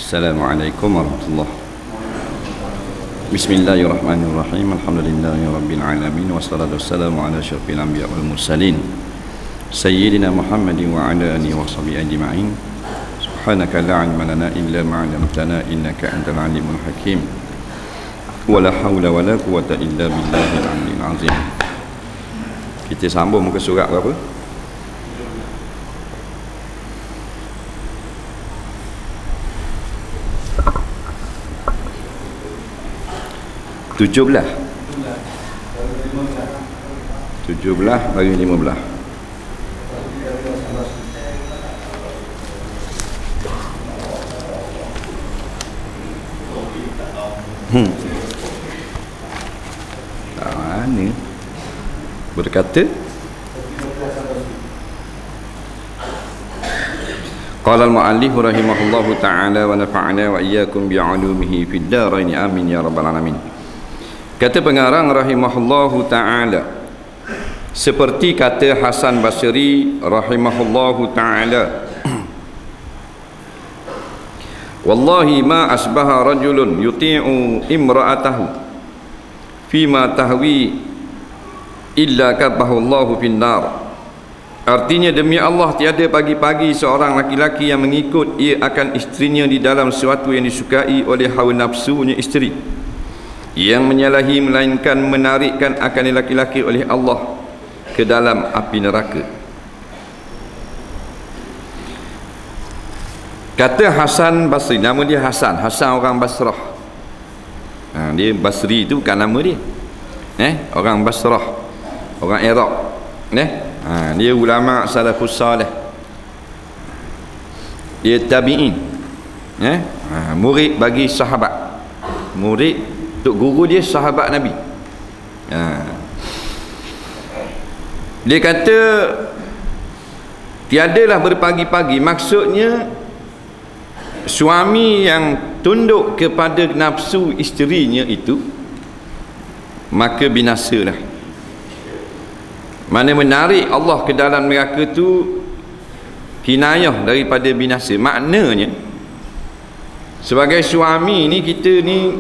Assalamualaikum warahmatullahi. Bismillahirrahmanirrahim. Alhamdulillahirabbil alamin wassalatu wassalamu ala asyrafil anbiya wal mursalin sayyidina Muhammadin wa ala alihi washabihi ajma'in. Subhanaka la ilma lana illa ma 'allamtana innaka antal alimul hakim. Wala haula wala quwwata illa billahil aliyyil azim. Kita sambung muka surat berapa? Tujuh belas bagi 15. Mana berkata qala al-mu'allif rahimahullahu ta'ala wa nafa'ana wa iyyakum bi'ulumihi fid dharain amin ya rabbal alamin. Kata pengarang rahimahullahu ta'ala, seperti kata Hasan Basri rahimahullahu ta'ala, wallahi ma asbaha rajulun yuti'u imra'atahu fima tahwi illa kabahu Allahu finnar. Artinya, demi Allah, tiada pagi-pagi seorang laki-laki yang mengikut ia akan isterinya di dalam sesuatu yang disukai oleh hawa nafsunya isteri, yang menyalahi melainkan menarikkan akan laki-laki oleh Allah ke dalam api neraka. Kata Hasan Basri, nama dia Hasan orang Basrah. Dia Basri itu bukan nama dia, orang Basrah, orang Iraq. Dia ulama salafus salih, dia tabi'in, murid bagi sahabat, murid untuk guru dia sahabat Nabi. Dia kata tiadalah berpagi-pagi, maksudnya suami yang tunduk kepada nafsu isterinya itu maka binasalah. Mana menarik Allah ke dalam neraka tu kinayah daripada binasa. Maknanya sebagai suami ni, kita ni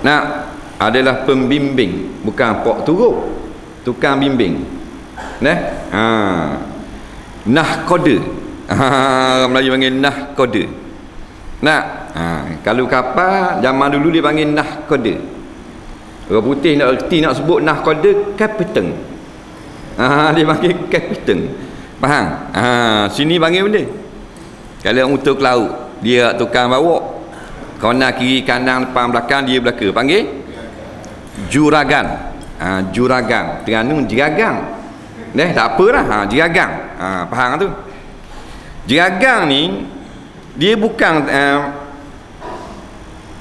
nak adalah pembimbing, bukan pok turuk, tukang bimbing. Nahqada, orang Melayu panggil nahqada. Kalau kapal zaman dulu dia panggil nahqada. Orang putih nak erti nak sebut nahqada, kapten. Dia panggil kapten. Faham? Sini panggil benda. Kalau untuk ke laut, dia tukang bawa. Kona kiri kanan depan belakang, dia belaka, panggil juragan. Juragan Terengganu jeragang. Tak apalah, jeragang. Faham tu? Jeragang ni dia bukan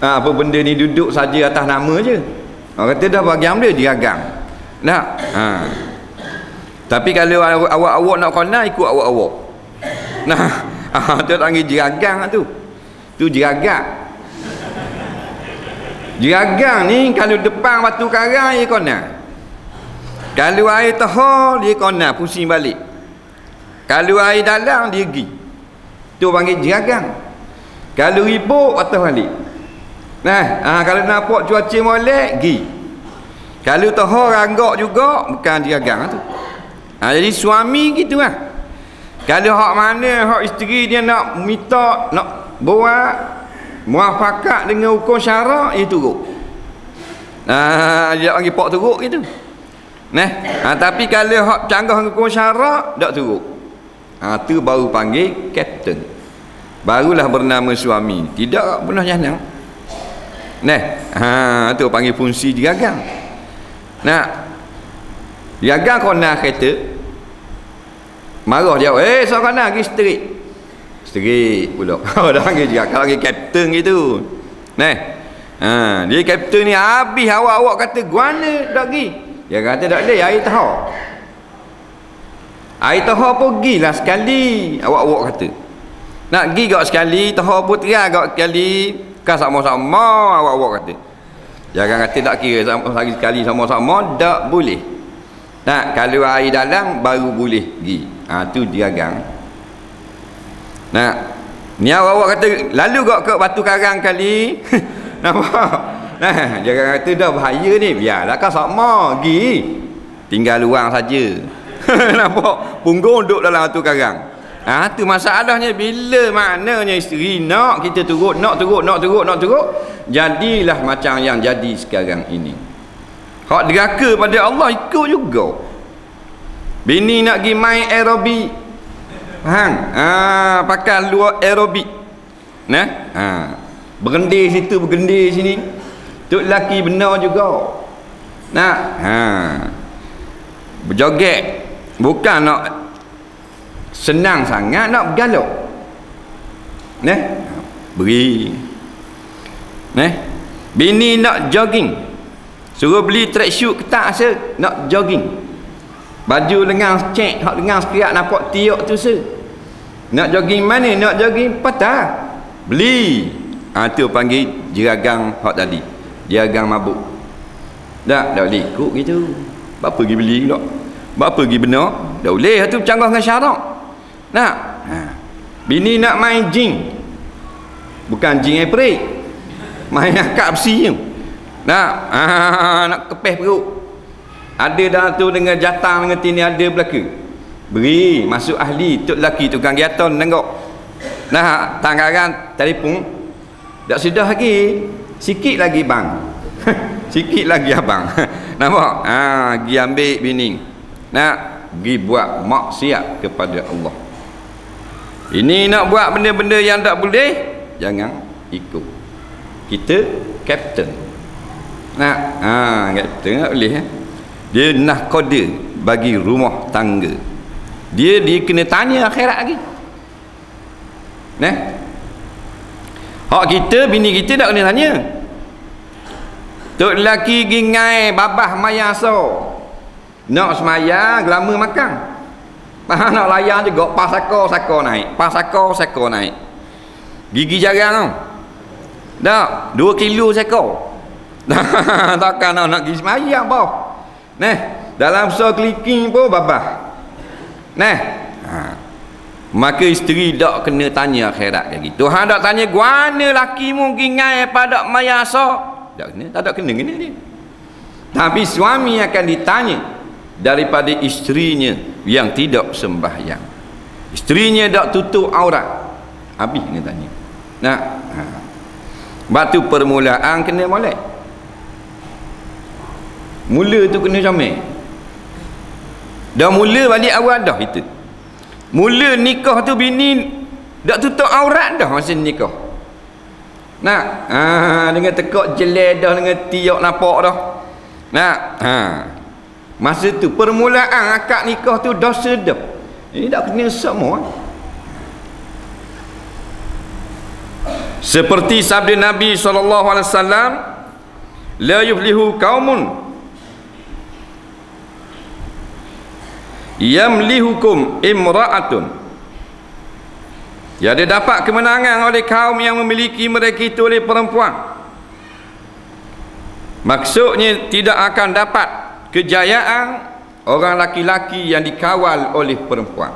apa benda ni duduk saja atas nama je. Orang kata dah bagian dia jeragang. Tapi kalau awak-awak nak kona, ikut awak-awak. Tu panggil jeragang tu. Tu jeragang. Jeragang ni kalau depan batu karang dia kona. Kalau air tahar dia kona, pusing balik. Kalau air dalam dia pergi. Tu panggil jeragang. Kalau ribut patah balik. Kalau nampak cuaca molek pergi. Kalau tahar ranggak juga, bukan jeragang tu. Jadi suami gitu lah. Kalau hak mana hak isteri dia nak minta, nak buat muafakat dengan hukum syarak, dia turut. Dia panggil pok turut gitu. Tapi kalau hak canggah dengan hukum syarak, tak turut. Tu baru panggil kapten. Barulah bernama suami. Tidak pernah janang. Tu panggil fungsi jeragang. Jeragang kena kereta, marah dia, seorang nak pergi Street pula. Dah panggil juga, kalau panggil kapten gitu. Dia kapten ni habis awak kata guana tak pergi. Dia kata tak boleh, air tahar. Air tahar pun pergilah sekali, awak kata. Nak pergi gak sekali, tahar pun terai gak sekali, kan sama-sama awak kata. Jangan kata tak kira sekali sama-sama, tak boleh. Kalau air dalam baru boleh pergi. Tu jeragang. Ni awak kata lalu gak ke batu karang kali. Nampak? Nah, jangan kata dah bahaya ni. Biarlah kan sama pergi. Tinggal luang saja. Nampak? Punggung duduk dalam batu karang. Tu masalahnya. Bila maknanya isteri nak kita turut, nak turut, jadilah macam yang jadi sekarang ini. Hak deraka pada Allah ikut juga. Bini nak pergi main aerobik, faham? Pakai luar aerobik, nah, bergendir situ, bergendir sini. Tok lelaki benar juga. Nah, berjoget, bukan nak senang sangat, nak bergalak. Nah, beri. Nah, bini nak jogging, suruh beli tracksuit ketat asa, nak jogging. Baju lengan cek, hak lengan sekirat nampak tiok tu se. Nak jogging mana? Nak jogging patah. Beli. Tu panggil jeragang hak tadi. Jeragang mabuk. Tak boleh ikut gitu. Bapa pergi beli pula. Bapa pergi benar. Tak boleh tu bercanggah dengan syarak. Nak. Bini nak main jing. Bukan jing April. Main akak besi tu. Nak. Nak kepeh perut. Ada dalam tu dengan jatang dengan tini ada belaka. Beri masuk ahli tok lelaki tukang giaton tengok. Nah, tanggaran telefon. Tak sudah lagi. Sikit lagi bang. Sikit lagi abang. Nampak? Pergi ambil bini. Nak pergi buat maksiat kepada Allah. Ini nak buat benda-benda yang tak boleh, jangan ikut. Kita kapten. Nak kapten tak boleh Dia nahkoda bagi rumah tangga. Dia kena tanya akhirat lagi. Nah, hak kita, bini kita tak kena tanya. Tok lelaki gingai babah maya so. Nak semaya gelama makan. Nak layan juga pas sako naik. Pas sako naik. Gigi jarang tau. Tak, 2 kilo sako. Takkan nak pergi semaya apa. Nah, dalam so clicking pun babah. Nah, maka isteri tak kena tanya akhirat lagi. Tuhan tak tanya guana laki mungkin ngai pada mayasa. Tak kena, tak kena dia. Tapi suami akan ditanya daripada isterinya yang tidak sembahyang. Isterinya tak tutup aurat. Habis kena tanya. Nah, batu permulaan kena molek. Mula tu kena comel. Dah mula balik awal dah kita. Mula nikah tu bini dak tutup aurat dah masa nikah. Nak, dengan tekak jelek dah, dengan tiok nampak dah. Nak, masa tu permulaan akad nikah tu dah sedap. Ini dak kena semua. Seperti sabda Nabi SAW, la yuflihu qaumun yamlihukum imra'atun. Jadi dapat kemenangan oleh kaum yang memiliki mereka itu oleh perempuan. Maksudnya tidak akan dapat kejayaan orang laki-laki yang dikawal oleh perempuan.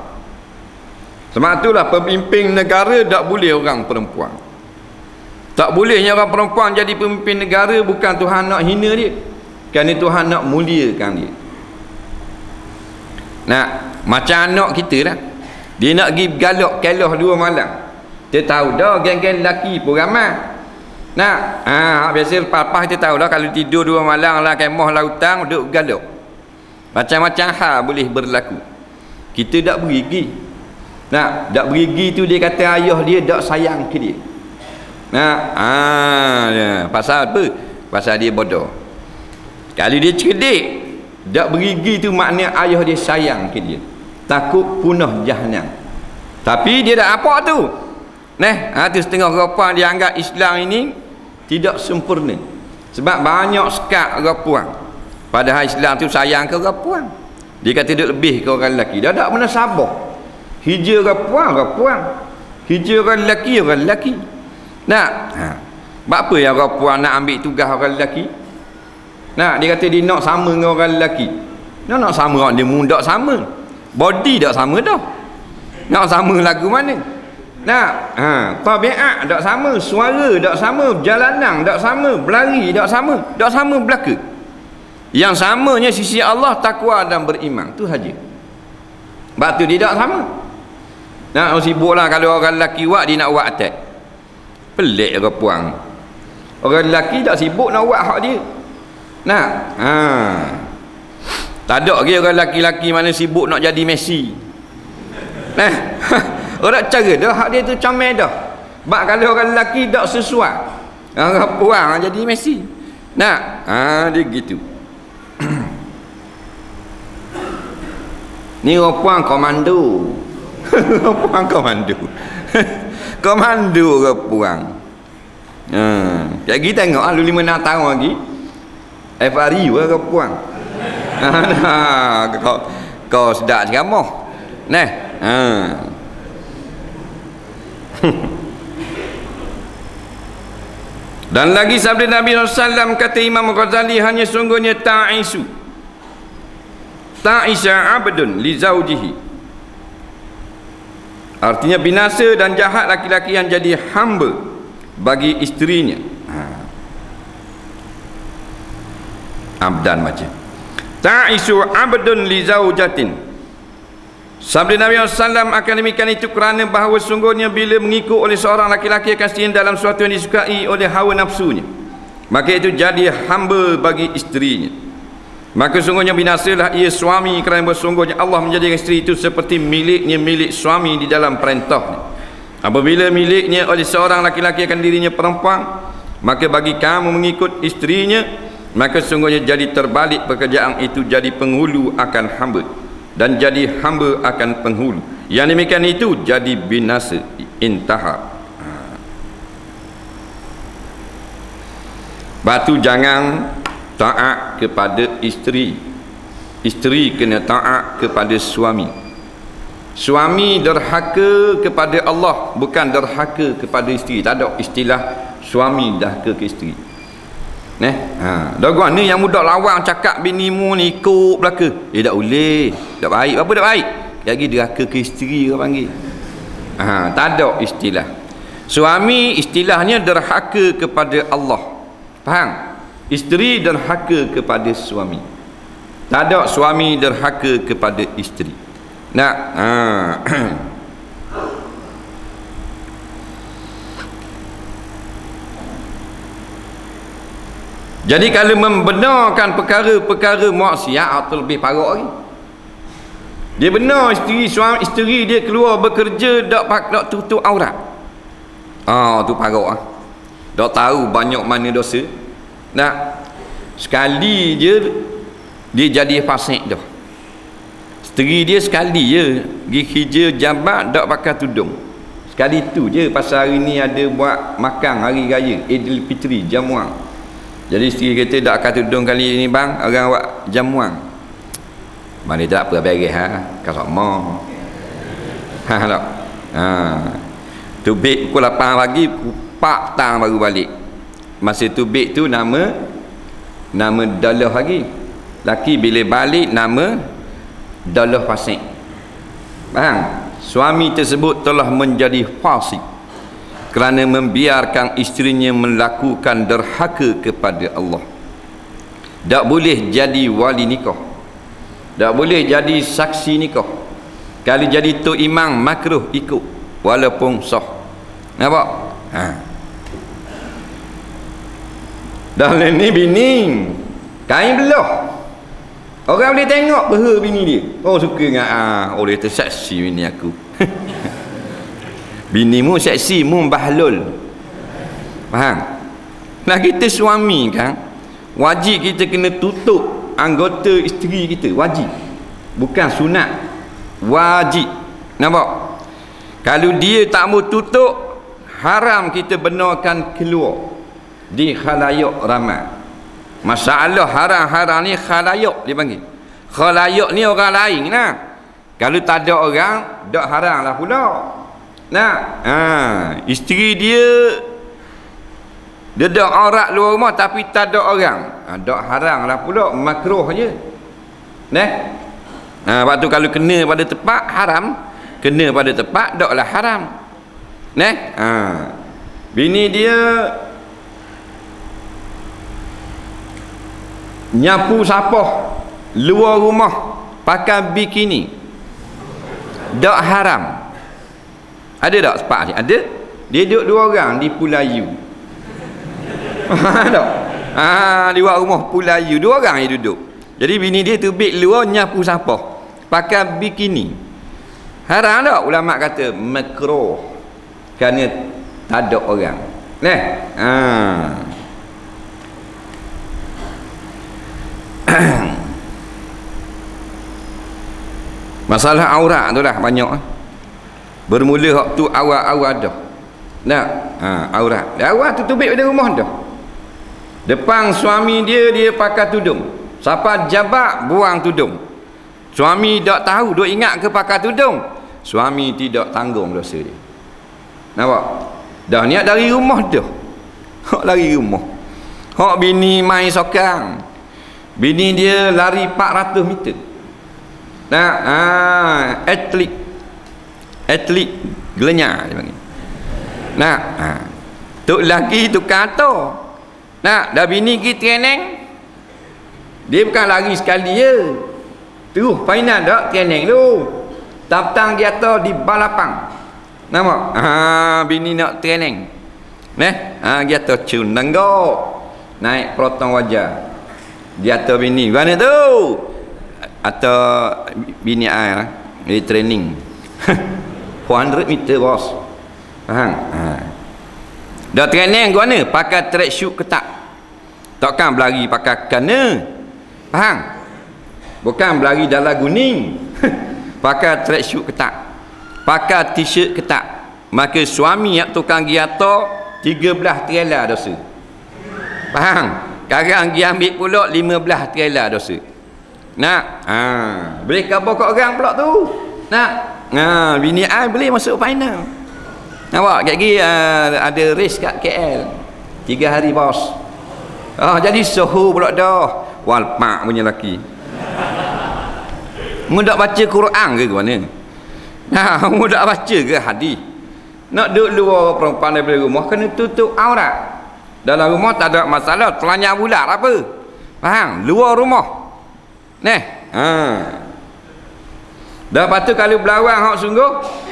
Sebab itulah pemimpin negara tak boleh orang perempuan. Tak bolehnya orang perempuan jadi pemimpin negara, bukan Tuhan nak hina dia, kerana Tuhan nak muliakan dia. Nah, macam anak kita lah, dia nak pergi galak kelah 2 malam. Dia tahu dah geng-geng lelaki pun ramai. Nah, biasa lepas-lepas kita tahu dah kalau tidur 2 malam lah kemah lautan duduk galak. Macam-macam hal boleh berlaku. Kita tak berigi. Nah, tak berigi tu dia kata ayah dia tak sayang ke dia. Nah, pasal apa? Pasal dia bodoh. Kalau dia cerdik, tak berigi tu makna ayah dia sayang ke dia, takut punah jahannam. Tapi dia dah apa tu? Tu setengah orang dia anggap Islam ini tidak sempurna. Sebab banyak sekat orang puan. Padahal Islam tu sayang ke orang puan. Dia kata dia lebih ke orang lelaki. Dia tak pernah sabar. Hijau orang puan. Hijau orang lelaki. Nah, sebab apa yang orang puan nak ambil tugas orang lelaki? Nah, dia kata dia nak sama dengan orang lelaki. Nak sama orang dia mundak sama. Body tak sama dah. Nak sama lagu mana? Nah, tabiat tak sama, suara tak sama, perjalanan tak sama, berlari tak sama belaka. Yang samanya sisi Allah takwa dan beriman, tu saja. Sebab tu dia tak sama. Nah, sibuklah kalau orang lelaki buat dia nak buat attack. Pelik orang puang. Orang lelaki tak sibuk nak buat hak dia. Nah, tak ada lagi orang lelaki-lelaki mana sibuk nak jadi Messi. Nah, orang cara dah hak dia tu comel dah. Sebab kalau orang lelaki tak sesuai, orang puang jadi Messi. Nah, dia gitu. Ni orang puang komando. Orang puang komando. Komando orang puang. Kayak kita tengok lu 5-6 tahun lagi FRI orang puang. Kau sedap ceramah. Nah, dan lagi sabda Nabi SAW, kata Imam Ghazali, hanya sungguhnya ta'isa abdun li zawjihi, artinya binasa dan jahat laki-laki yang jadi hamba bagi isterinya. Abdan macam ta'isu abdun li zawjatin. Sabda Nabi SAW akan demikian itu kerana bahawa sungguhnya bila mengikut oleh seorang laki-laki akan setia dalam sesuatu yang disukai oleh hawa nafsunya, maka itu jadi hamba bagi isterinya. Maka sungguhnya binasalah ia suami, kerana bersungguhnya Allah menjadikan isteri itu seperti miliknya milik suami di dalam perintahnya. Apabila miliknya oleh seorang laki-laki akan dirinya perempuan, maka bagi kamu mengikut isterinya, maka sungguhnya jadi terbalik pekerjaan itu, jadi penghulu akan hamba dan jadi hamba akan penghulu. Yang demikian itu jadi binasa. Intaha. Batu jangan taat kepada isteri, isteri kena taat kepada suami. Suami derhaka kepada Allah, bukan derhaka kepada isteri. Tak ada istilah suami derhaka ke isteri. Dogon ni yang budak lawang cakap bini mu ni ikut belaka. Tak boleh. Tak baik. Apa tak baik? Lagi derhaka ke isteri orang panggil. Tak ada istilah. Suami istilahnya derhaka kepada Allah. Faham? Isteri derhaka kepada suami. Tak ada suami derhaka kepada isteri. Jadi kalau membenarkan perkara-perkara maksiat atau lebih parah lagi. Dia benar isteri dia keluar bekerja tak tutup aurat. Tu parah. Tak tahu banyak mana dosa. Sekali je dia jadi fasik dah. Isteri dia sekali je pergi kerja jabat tak pakai tudung. Sekali tu je, pasal hari ni ada buat makan hari raya Aidilfitri jamuan. Jadi isteri kata tak pakai tudung kali ni bang, orang buat jamuan. Mana tak apa beres kasar mah. Tak. Tubik pukul 8 pagi, 4 petang baru balik. Masa tubik tu nama Dalah lagi. Laki bila balik nama Dalah fasik. Faham? Suami tersebut telah menjadi fasik kerana membiarkan isterinya melakukan derhaka kepada Allah. Tak boleh jadi wali nikah, tak boleh jadi saksi nikah. Kalau jadi tok imam makruh ikut walaupun sah. Nampak? Dah ni bini kain belah, orang boleh tengok peha bini dia. Oh suka dengan dia tersaksi bini aku. Bini mu seksi, mu bahlul. Faham? Nah kita suami kan, wajib kita kena tutup anggota isteri kita, wajib. Bukan sunat, wajib. Nampak? Kalau dia tak mau tutup, haram kita benarkan keluar di khalayak ramai. Masalah haram-haram ni khalayak dia panggil. Khalayak ni orang lain lah. Kalau tak ada orang, tak haram lah pula. Isteri dia dak aurat luar rumah tapi tak ada orang, dak haram lah pula, makruh je. Lepas tu kalau kena pada tempat haram, kena pada tempat daklah haram. Bini dia nyapu sapoh luar rumah pakai bikini. Tak haram. Ada tak sepak ni? Ada. Dia duduk 2 orang di Pulayu. Tak? Di luar rumah Pulayu 2 orang dia duduk. Jadi bini dia terbit luar nyapu sapoh pakai bikini. Haram tak? Ulama kata makruh kerana tak ada orang. Masalah aurat tu lah banyak. Bermula waktu awal-awal dah. Aurat. Aurat tu tubik pada rumah dah. Depan suami dia pakai tudung. Siapa jabat buang tudung. Suami tak tahu, duk ingat ke pakai tudung. Suami tidak tanggung dosa dia. Nampak? Dah niat dari rumah dah. Hak lari rumah. Hak bini main sokang. Bini dia lari 400 meter. Atlet gelenyar dia panggil. Tok lelaki tu kata. Dah bini pergi training. Dia bukan lari sekali je. Terus final dak training tu. Tang dia tu di balapang. Nampak? Bini nak training. Dia tu cun nenggok. Naik protong wajah. Dia tu bini. Mana tu? Atau bini air di training. 400 meter bos. Faham? Dah training ke mana? Pakai track shoot ketat. Takkan berlari pakai kana. Faham? Bukan berlari dalam guning. Pakai track shoot ketat. Pakai t-shirt ketat. Maka suami yang tukang giata 13 trailer dosa. Faham? Sekarang dia ambil pula 15 trailer dosa. Boleh khabar kat orang pula tu. Bini ai boleh masuk final. Nampak? Lagi ada race kat KL 3 hari bos. Jadi suhu pula dah. Walpak punya lelaki. Mu tak baca Quran ke mana? Mu tak baca ke hadis? Nak duduk luar perempuan daripada rumah kena tutup aurat. Dalam rumah tak ada masalah, telanjang bulat apa? Faham? Luar rumah. Dah lepas tu kalau belawang hak sungguh,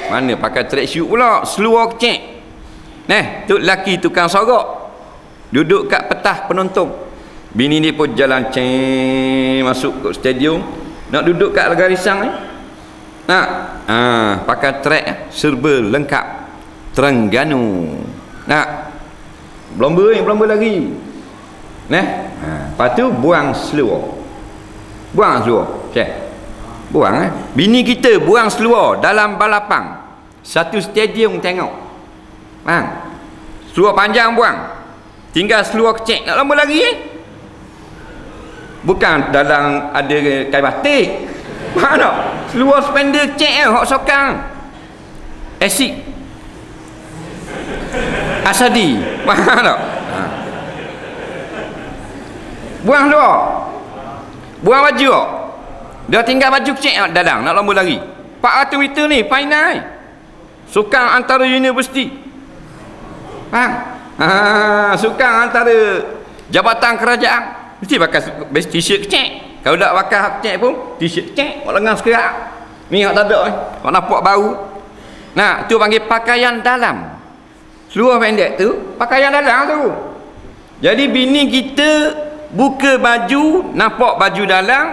mana pakai track shoot pula, seluar kecil. Tu lelaki tukang sorok. Duduk kat petah penonton. Bini ni pun jalan masuk ke stadium, nak duduk kat garisan ni. Pakai track serba lengkap. Terengganu. Belum lagi. Lepas tu buang seluar. Buang bini kita buang seluar dalam balapang. Satu stadium tengok. Faham? Seluar panjang buang. Tinggal seluar kecil. Nak lama lagi Bukan dalam ada kain batik. Faham tak? Seluar spender kecil hak sokang. Asyik Asadi. Faham tak? Buang luar. Buang baju tak? Dia tinggal baju kecil dalam. Nak lama lagi 400 meter ni final. Sukang antara universiti. Faham? Sukang antara jabatan kerajaan. Mesti pakai t-shirt kecil. Kalau tak pakai kecil pun t-shirt kecil. Mak lengan sekerak. Ni hak tak ada Mak nampak bau. Tu panggil pakaian dalam. Seluar pendek tu pakaian dalam tu. Jadi bini kita buka baju, nampak baju dalam.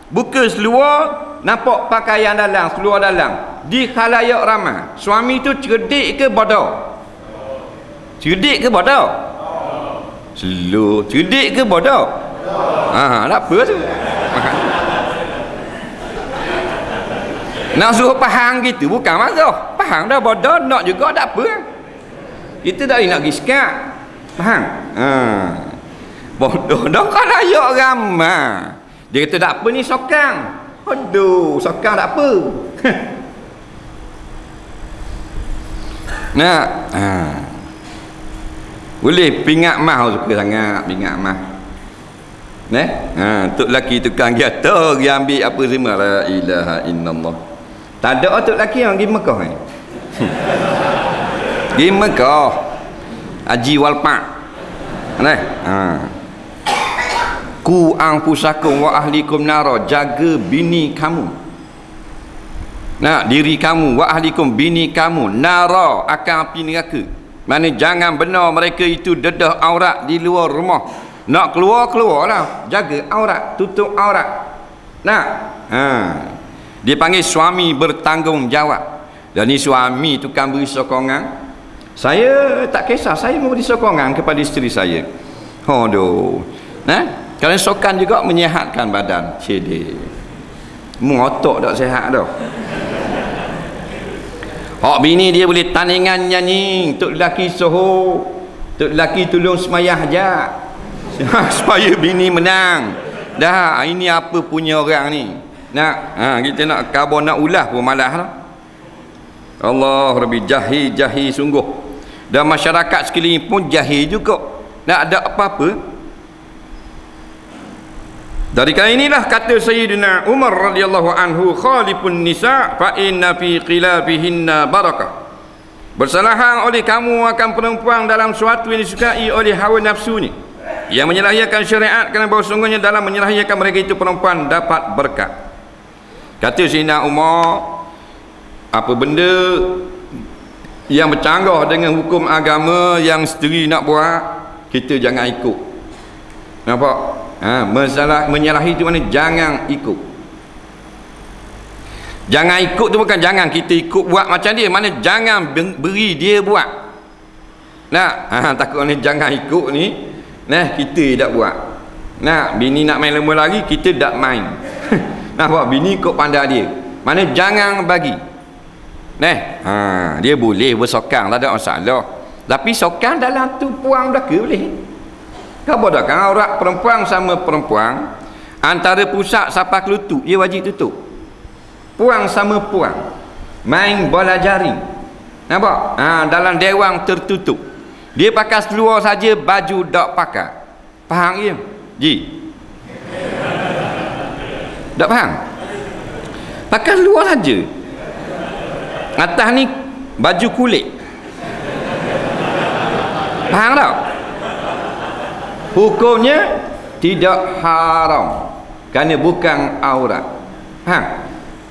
Buka seluar, nampak pakaian dalam, seluar dalam. Di khalayak ramai. Suami tu cerdik ke bodoh? Cerdik ke bodoh? Cerdik ke bodoh? Tak apa tu. Nak suruh faham gitu bukan mazah. Faham dah bodoh, nak juga tak apa. Kita tak nak pergi sekat. Faham? Bodoh dah khalayak ramai. Dia kata tak apa ni sokang. Aduh, sokang tak apa. Boleh pingat mah suka sangat pingat mah. Tok lelaki tukang giata dia ambil apa semua la ilaha illallah. Tak ada tok lelaki yang pergi Mekah Pergi Mekah. Haji Walpak. Nah, Ku anfusakum wa ahlikum nara, jaga bini kamu. Nah, diri kamu wa ahlikum, bini kamu, nara, akan api neraka. Mana jangan benar mereka itu dedah aurat di luar rumah. Nak keluarlah, jaga aurat, tutup aurat. Nah, dia panggil suami bertanggungjawab. Dan ni suami tu kan beri sokongan. Saya tak kisah, saya memberi sokongan kepada isteri saya. Aduh. Nah, kalau sokan juga menyihatkan badan. Cedek. Mengotok tak sihat dah. Hak bini dia boleh tandingan nyanyi, tok lelaki soho, tok lelaki tolong semayah je. Supaya bini menang. Dah, ini apa punya orang ni. Nak, kita nak khabar nak ulah pun malas lah. Allah Rabbi, jahil sungguh. Dan masyarakat sekeliling pun jahil juga. Tak ada apa-apa. Dari kali inilah kata Sayyidina Umar radhiyallahu anhu, khalifun nisa fa inna fi khilafihinna barakah. Bersalahan oleh kamu akan perempuan dalam suatu yang disukai oleh hawa nafsunya, yang menyalahikan syariat, kerana bahawa sungguhnya dalam menyalahikan mereka itu perempuan dapat berkat. Kata Sayyidina Umar, apa benda yang bercanggah dengan hukum agama yang isteri nak buat, kita jangan ikut. Nampak? Masalah menyalahi itu mana? Jangan ikut. Jangan ikut tu bukan jangan kita ikut buat macam dia, mana jangan beri dia buat. Nah, takut ni jangan ikut ni. Nah, kita tak buat. Nah, bini nak main lembu lagi, kita tak main. Nampak? Bini ikut pandai dia. Mana jangan bagi. Nah, dia boleh bersokang, tak ada masalah. Tapi sokang dalam tu puang belaka boleh. Kau bodoh kan aurat perempuan sama perempuan, antara pusat sampai ke lutut dia wajib tutup. Puang sama puang, main bola jaring, nampak? Dalam dewan tertutup. Dia pakai seluar saja, baju tak pakai. Faham ke? Ji? Tak faham? Pakai seluar saja. Atas ni baju kulit. Faham tak? Hukumnya tidak haram, kerana bukan aurat.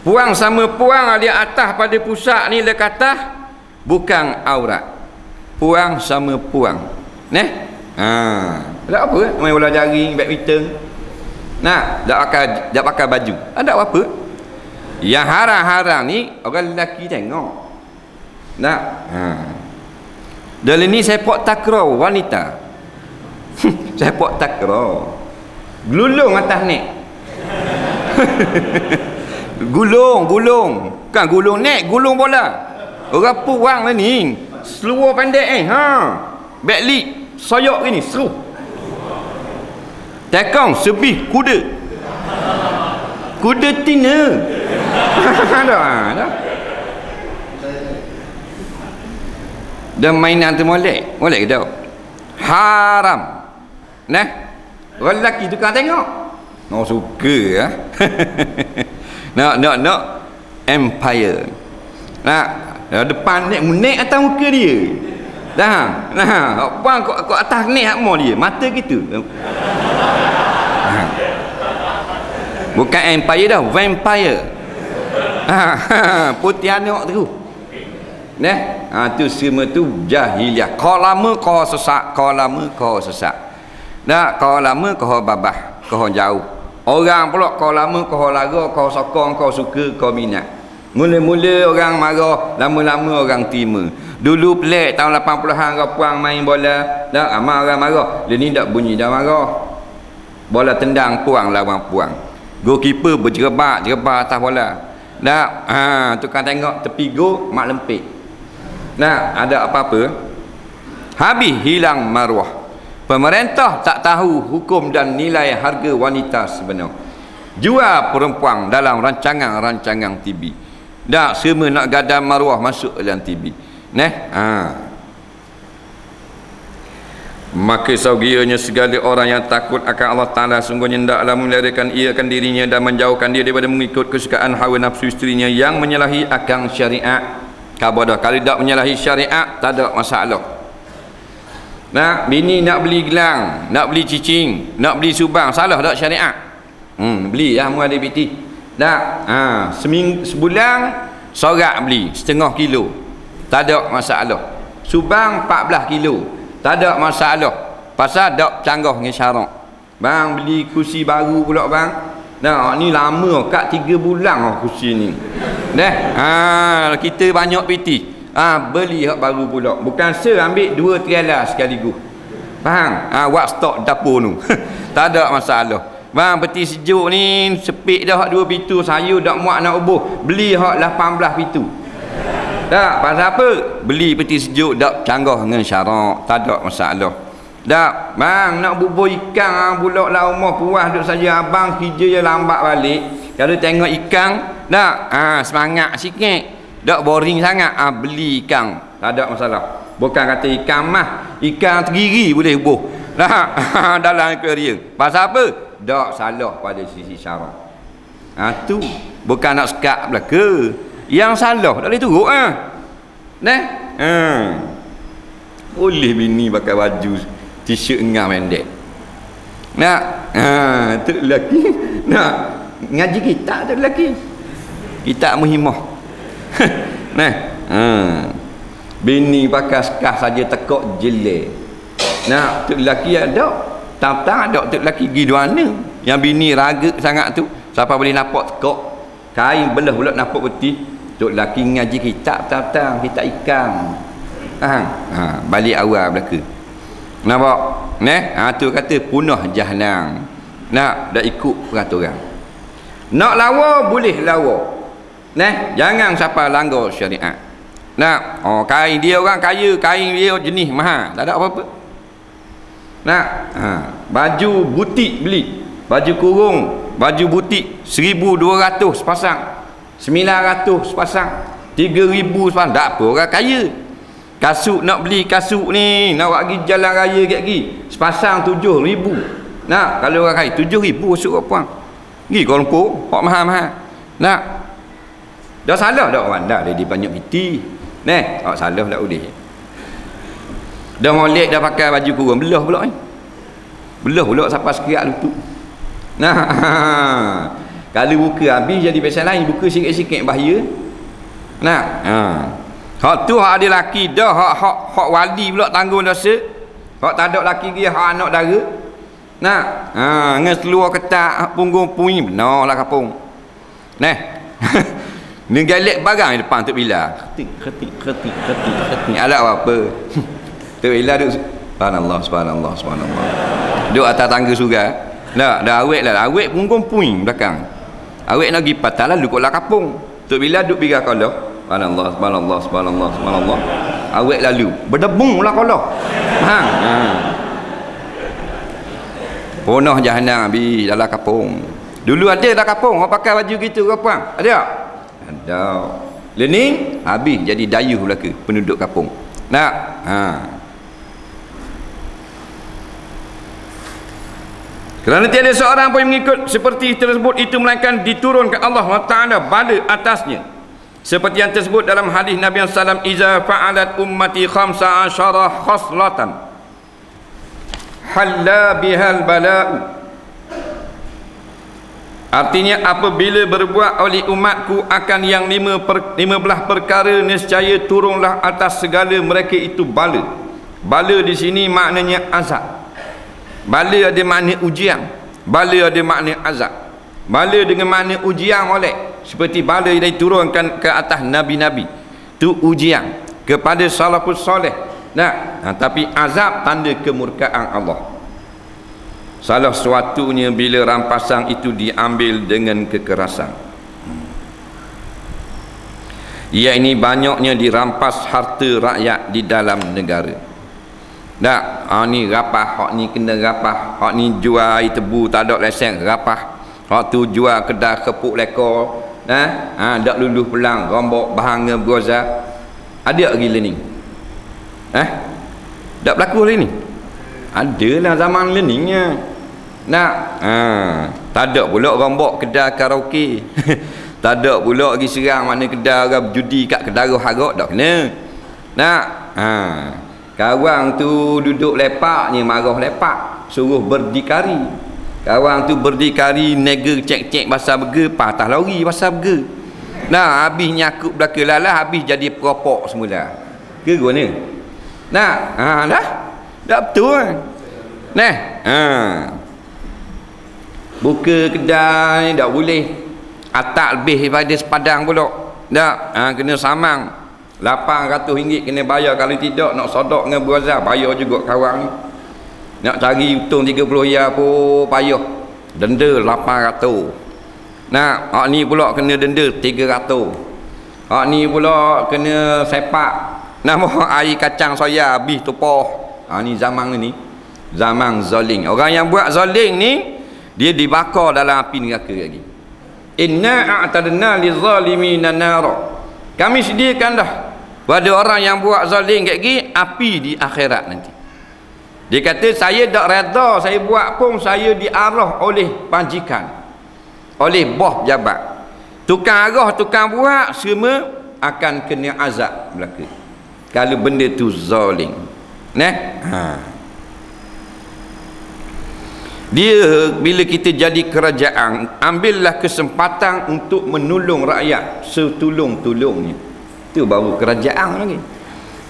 Puang sama puang dia atas pada pusat ni dekat atas, bukan aurat. Puang sama puang. Tak apa, main bola jaring, badminton. Nah, tak pakai baju. Ada apa? Yang haram-haram ni orang lelaki tengok. Nah, dalam ni sepak takraw wanita. Sepak takraw. Gulung atas ni. Gulung. Kan gulung nek, gulung bola. Orang puang lah ni. Seluar pendek Backlit, soyok ni, seru. Tekong, sebih, kuda. Kuda tina. Dah. Dan mainan tu molek ke tak? Haram. Nah, orang lelaki tu kan tengok. Suka nak empire. Depan nek atas muka dia. Apa kau atas nek hak dia, mata gitu. Bukan empire dah, vampire. Putih anak tu. Tu semua tu jahiliah. Kau lama kau sesat, kau lama kau babah, kau jauh. Orang pula kau lama kau lara, kau sokong, kau suka, kau minat. Mula-mula orang marah, lama-lama orang terima. Dulu pelik tahun 80-an kau puang main bola, dah amal orang marah. Dia ni tak bunyi dah marah. Bola tendang puang lawan puang. Goalkeeper berjerebat atas bola. Dah, tukang tengok tepi go mak lempik. Nah, ada apa-apa? Habis hilang maruah. Pemerintah tak tahu hukum dan nilai harga wanita sebenar. Jual perempuan dalam rancangan-rancangan TV. Dah, semua nak gadam maruah masuk dalam TV. Maka saugianya segala orang yang takut akan Allah Ta'ala, sungguhnya hendaklah memeliharakan ia akan dirinya dan menjauhkan dia daripada mengikut kesukaan hawa nafsu isterinya yang menyalahi akan syariat. Khabar dah. Kalau tak menyalahi syariat, tak ada masalah. Nah, bini nak beli gelang, nak beli cicing, nak beli subang, salah tak syariat? Beli lah muat DPT. Tak, sebulan sorak beli setengah kilo, tak ada masalah. Subang 14 kilo, tak ada masalah. Pasal tak canggah dengan syarak. Bang beli kursi baru pula bang. Nah, ni lama kat 3 bulan lah kursi ni. Dah. Kita banyak PT. Beli hak baru pula. Bukan ambil 2 trialah sekaligus. Faham? Buat stok dapur tu. Tak ada masalah. Bang peti sejuk ni sepik dah hak 2 pintu, saya dak muat nak ubuh. Beli hak 18 pintu. Tak, pasal apa? Beli peti sejuk dak canggah dengan syarak. Tak ada masalah. Tak, bang nak bubur ikan bulak lah rumah puas duk saja abang kerja je lambat balik. Kalau tengok ikan, tak, semangat sikit. Tak boring sangat, beli ikan. Tak ada masalah. Bukan kata ikan mah, ikan tergiri boleh bubuh. Tak, dalam aquarium. Pasal apa? Tak salah pada sisi syarak. Tu bukan nak sekat belaka. Yang salah tak boleh turut boleh bini pakai baju t-shirt ngam pendek. Nak tu lelaki. Nak ngaji kita tu lelaki. Kita muhimah. Bini pakai skah saja tekok jelek. Nak tu lelaki ada. Tak ada tu lelaki pergi mana. Yang bini raga sangat tu, siapa boleh nampak tekok kain belah pula nampak putih. Tu lelaki ngaji kitab tak kita ikan. Balik awal belaka. Nampak? Tu kata punah jahannam. Nak dak ikut peraturan. Nak lawa boleh lawa. Jangan siapa langgar syariat. Nak kain dia orang kaya, kain dia jenis mahal, tak ada apa-apa. Nak baju butik beli, baju kurung, baju butik 1,200 sepasang, 900 sepasang, 3,000 sepasang, tak apa orang kaya. Kasut nak beli kasut ni, nak pergi jalan raya gigi, sepasang 7,000. Nak kalau orang kaya 7,000 kasut apa? Pergi Kuala Lumpur, hak mahal-mahal. Nak dah salah dak orang dah dia banyak piti. Tak salah dak boleh. Dah molek dah pakai baju kurung belah pula ni. Belah pula sampai sekirat lutut. Kalau buka habis jadi pasal lain, buka sikit-sikit bahaya. Hak tu hak ada laki dah, hak wali pula tanggung dosa. Hak tak ada laki dia hak anak dara. Dengan seluar ketak punggung puing benarlah kapung. Ni galak barang depan Tok Bila. Ketik. Alat apa? Tok Bila duk subhanallah. Duk atas tangga surga. Dah awet lah. Awet punggung puing belakang. Awet nak pergi patah lalu kot lah kapung. Tok Bila duk bigar kalau subhanallah. Awet lalu berdebung lah kalau. Punah jahannam habis dalam kapung. Dulu ada dah kapung orang pakai baju gitu ke apa? Ada? Ada. Lening habis jadi dayuh belaka penduduk kapung. Kerana tiada seorang pun mengikut seperti tersebut itu melainkan diturunkan Allah Taala bala atasnya. Seperti yang tersebut dalam hadis Nabi sallallahu alaihi wasallam, "Iza fa'alat ummati 15 khaslatan halla bihal bala'u." Artinya apabila berbuat oleh umatku akan yang 15 perkara, nescaya turunlah atas segala mereka itu bala. Bala di sini maknanya azab. Bala ada makna ujian, bala ada makna azab. Bala dengan makna ujian molek, seperti bala yang diturunkan ke atas nabi-nabi. Tu ujian kepada salafus soleh. Tapi azab tanda kemurkaan Allah. Salah sesuatunya bila rampasan itu diambil dengan kekerasan. Ia ini banyaknya dirampas harta rakyat di dalam negara. Ni rapah, hak ni kena rapah, hak ni jual air tebu tak ada lesen rapah, hak tu jual kedai kepuk lekor, dak luluh pelang, rombok bahanga beroza. Ada lagi learning? Dak berlaku hari ni? Adalah zaman learningnya. Tak ada pula rombok kedai karaoke. Tak ada pula pergi serang mana kedai orang judi kat Kedaruh Harok tak kena. Nak? Kawan tu duduk lepaknya marah lepak, suruh berdikari. Kawan tu berdikari nega cek-cek pasal burger, patah lori pasal burger. Nah, habis nyakut belaka lalah, habis jadi peropok semula. Ke guna? Nak? Dah. Dah betul kan? Nah, buka kedai tak boleh. Atak lebih daripada sepadang pula. Tak? Kena samang. RM800 kena bayar, kalau tidak nak sodok dengan berazal bayar juga kawan ni. Nak cari untung 30 ya pun payah. Denda 800. Nah, hak ni pula kena denda 300. Hak ni pula kena sepak. Nama air kacang soya habis tupoh. Ni zaman ni. Zaman zalim. Orang yang buat zalim ni dia dibakar dalam api neraka lagi. Inna a'tadna lizalimina nara. Kami sediakan dah pada orang yang buat zalim kat gini api di akhirat nanti. Dia kata saya tak redha saya buat pun saya diarah oleh panjikan, oleh bos pejabat. Tukang arah, tukang buat semua akan kena azab belaka. Kalau benda tu zalim. Dia bila kita jadi kerajaan, ambillah kesempatan untuk menolong rakyat setulung-tulungnya. Itu baru kerajaan lagi.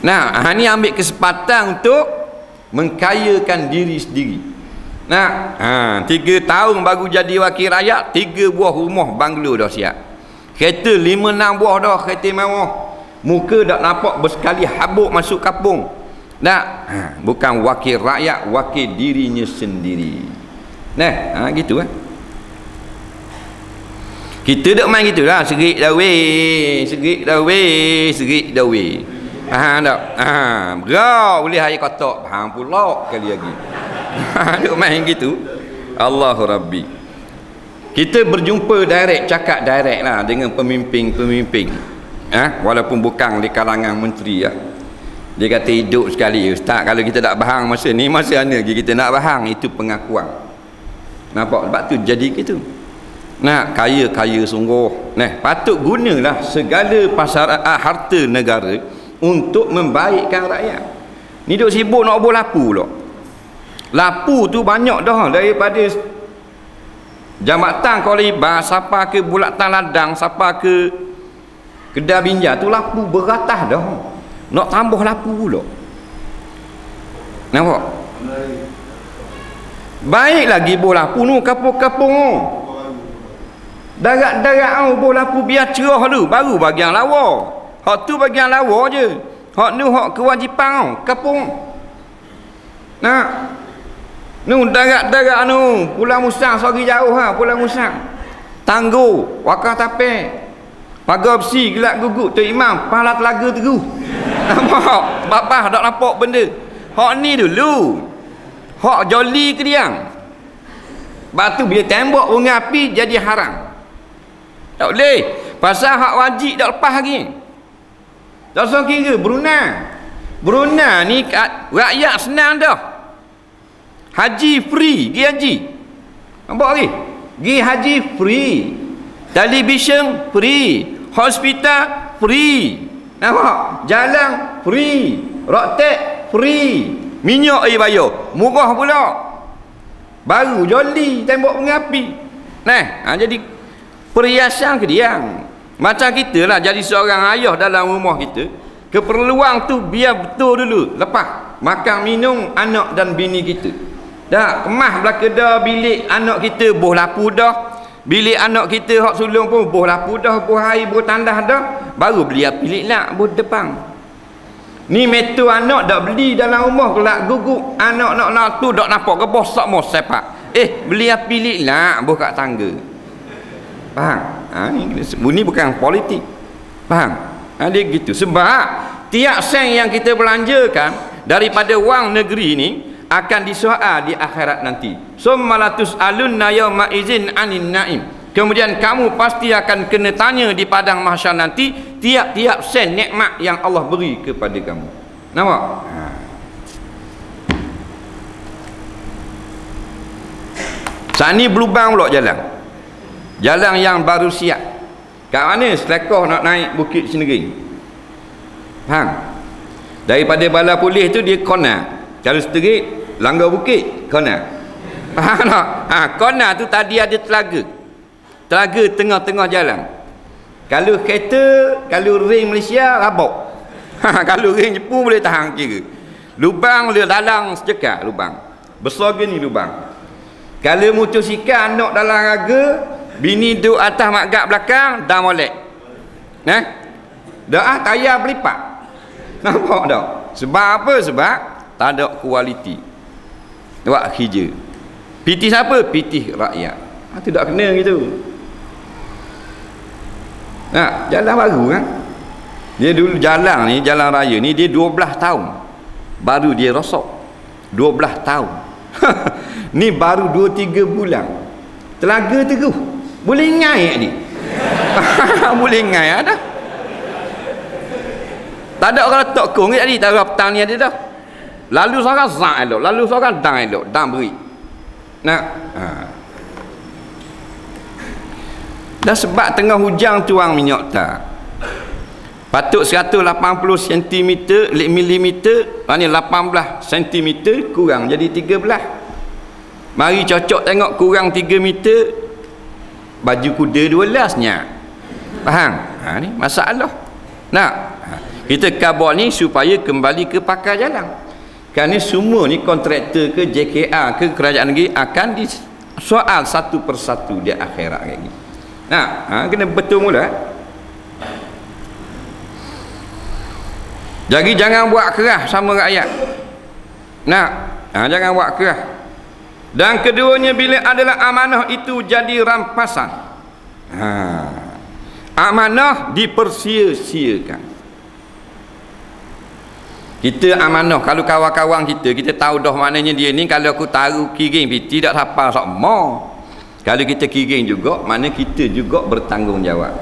Nah, ni ambil kesempatan untuk mengkayakan diri sendiri. Nah, 3 tahun baru jadi wakil rakyat, 3 buah rumah banglo dah siap. Kereta 5-6 buah dah, kereta mewah. Muka tak nampak bersekali habuk masuk kampung. Nah, bukan wakil rakyat, wakil dirinya sendiri. Nah, gitu kan. Kita tak main gitulah, serik dah weh, serik dah weh, serik dah weh. Faham tak? Berau boleh air kotak, faham pula kali lagi. Tak main gitu. Allahu Rabbi. Kita berjumpa direct, cakap direct lah dengan pemimpin-pemimpin. Walaupun bukan di kalangan menteri ya. Dia kata hidup sekali, Ustaz, kalau kita tak bahang masa ni, masa mana lagi kita nak bahang? Itu pengakuan. Nampak? Sebab tu jadi gitu. Nah, kaya-kaya sungguh. Nah, patut gunalah segala pasaran harta negara untuk membaikkan rakyat. Ni duk sibuk nak obor lapu pula. Lapu tu banyak dah daripada jambatan Kolibar sampai ke Bulatan Ladang sampai ke Kedah Binjai tu lapu beratas dah. Nak tambah lapu pula. Nampak? Baik lagi bola lapu nu kapung-kapung tu. Darat-darat tu bola lapu biar cerah dulu baru bagian lawa. Hak tu bagian lawa je. Hak nu hak kewajipan tu kapung. Nah. Nu darat-darat nu Pulau Musang sori jauh Pulau Musang. Tangguh, Wakar Tapek. Pagar besi gelak gugut tu imam, pahala telaga teguh. Nampak? Babah tak nampak benda. Hak ni dulu. Hak joli ke diam. Batu bila tembok bunga api jadi haram. Tak boleh. Pasal hak wajib tak lepas lagi. Tak usah kira Brunei ni rakyat senang dah. Haji free, pergi haji. Nampak lagi? Pergi haji free. Television free. Hospital free. Nampak? Jalan free. Rotek free. Minyak air bayar. Murah pula. Baru joli tembok mengapi. Nah, jadi perhiasan kediang. Macam kita lah jadi seorang ayah dalam rumah kita. Keperluan tu biar betul dulu. Lepas makan minum anak dan bini kita. Dah kemas belaka dah bilik anak kita boh lapu dah. Bilik anak kita hak sulung pun boh lapu dah, boh air, boh tandas dah. Baru beli bilik lah boh depan. Ni metu anak dak beli dalam rumah kelak guguk. Anak nak tu dak nampak ke bos sak mos sepak. Beli bilik lah boh kat tangga. Faham? Ini bukan politik. Faham? Dia gitu. Sebab tiap sen yang kita belanjakan daripada wang negeri ni akan disoal di akhirat nanti. Summalatus alunna yauma izin anin naim. Kemudian kamu pasti akan kena tanya di padang mahsyar nanti tiap-tiap sen nikmat yang Allah beri kepada kamu. Nampak? Saat ni berlubang pula jalan. Jalan yang baru siap. Kat mana selekoh nak naik Bukit Senering? Faham? Daripada Bala Polis tu dia kona. Kalau seterik langgar bukit, kona. Faham tak? Kona tu tadi ada telaga. Telaga tengah-tengah jalan. Kalau kereta, kalau ring Malaysia rabak. Kalau ring Jepun boleh tahan kira. Lubang dia dalang secekak lubang. Besar gini lubang. Kalau motosikal anak dalam raga, bini duduk atas mak belakang, dah molek. Dah tayar berlipat. Nampak tak? Sebab apa? Sebab tak ada kualiti. Buat kerja. Pitih siapa? Pitih rakyat. Itu tak kena gitu. Jalan baru kan? Dia dulu jalan ni, jalan raya ni dia 12 tahun baru dia rosak. 12 tahun. Ni baru 2-3 bulan. Telaga teguh. Boleh ngai ni. Boleh ngai ada. Tak ada orang tok kong tadi, tak ada petang ni ada dah. Lalu seorang zak elok, lalu seorang dang elok, dang beri. Dah sebab tengah hujang tuang minyak tak. Patut 180 cm mm, ni 18 cm kurang jadi 13. Mari cocok tengok kurang 3 meter, baju kuda 12 nya. Faham? Ni masalah. Kita kabur ni supaya kembali ke pakar jalan. Kerana semua ni kontraktor ke JKR ke kerajaan negeri akan disoal satu persatu di akhirat lagi. Kena betul mula. Jadi jangan buat kerah sama rakyat. Jangan buat kerah. Dan keduanya bila adalah amanah itu jadi rampasan. Amanah dipersia-siakan. Kita amanah, kalau kawan-kawan kita tahu dah maknanya dia ni, kalau aku taruh kiring piti tak siapa sama. Kalau kita kiring juga, mana kita juga bertanggungjawab.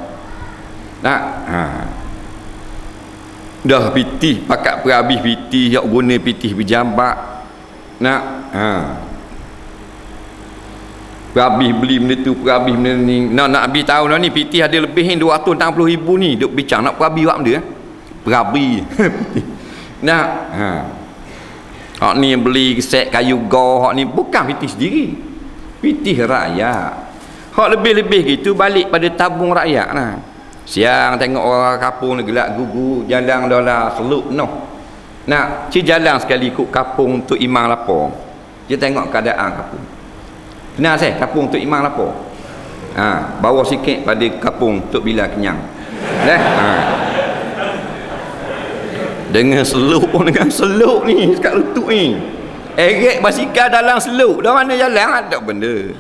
Dah piti pakat perhabis piti, yak guna piti berjambak. Perhabis beli benda tu, perhabis benda ni. Nak habis tahun ni piti ada lebih 260,000 ni duk bincang nak perhabis buat benda. Perhabis. Hak ni beli set kayu go, hak ni bukan pitih sendiri, pitih rakyat. Hak lebih-lebih gitu balik pada tabung rakyat lah. Siang tengok orang kapung gelak gugu, jalan dah lah seluk noh. Jalan sekali ikut kapung untuk imam lapor. Dia tengok keadaan kapung. Kenal saya kapung untuk imam lapor. Bawa sikit pada kapung untuk bila kenyang. Dengan seluk ni kat lutut ni. Erek basikal dalam seluk. Dah mana jalan ada benda.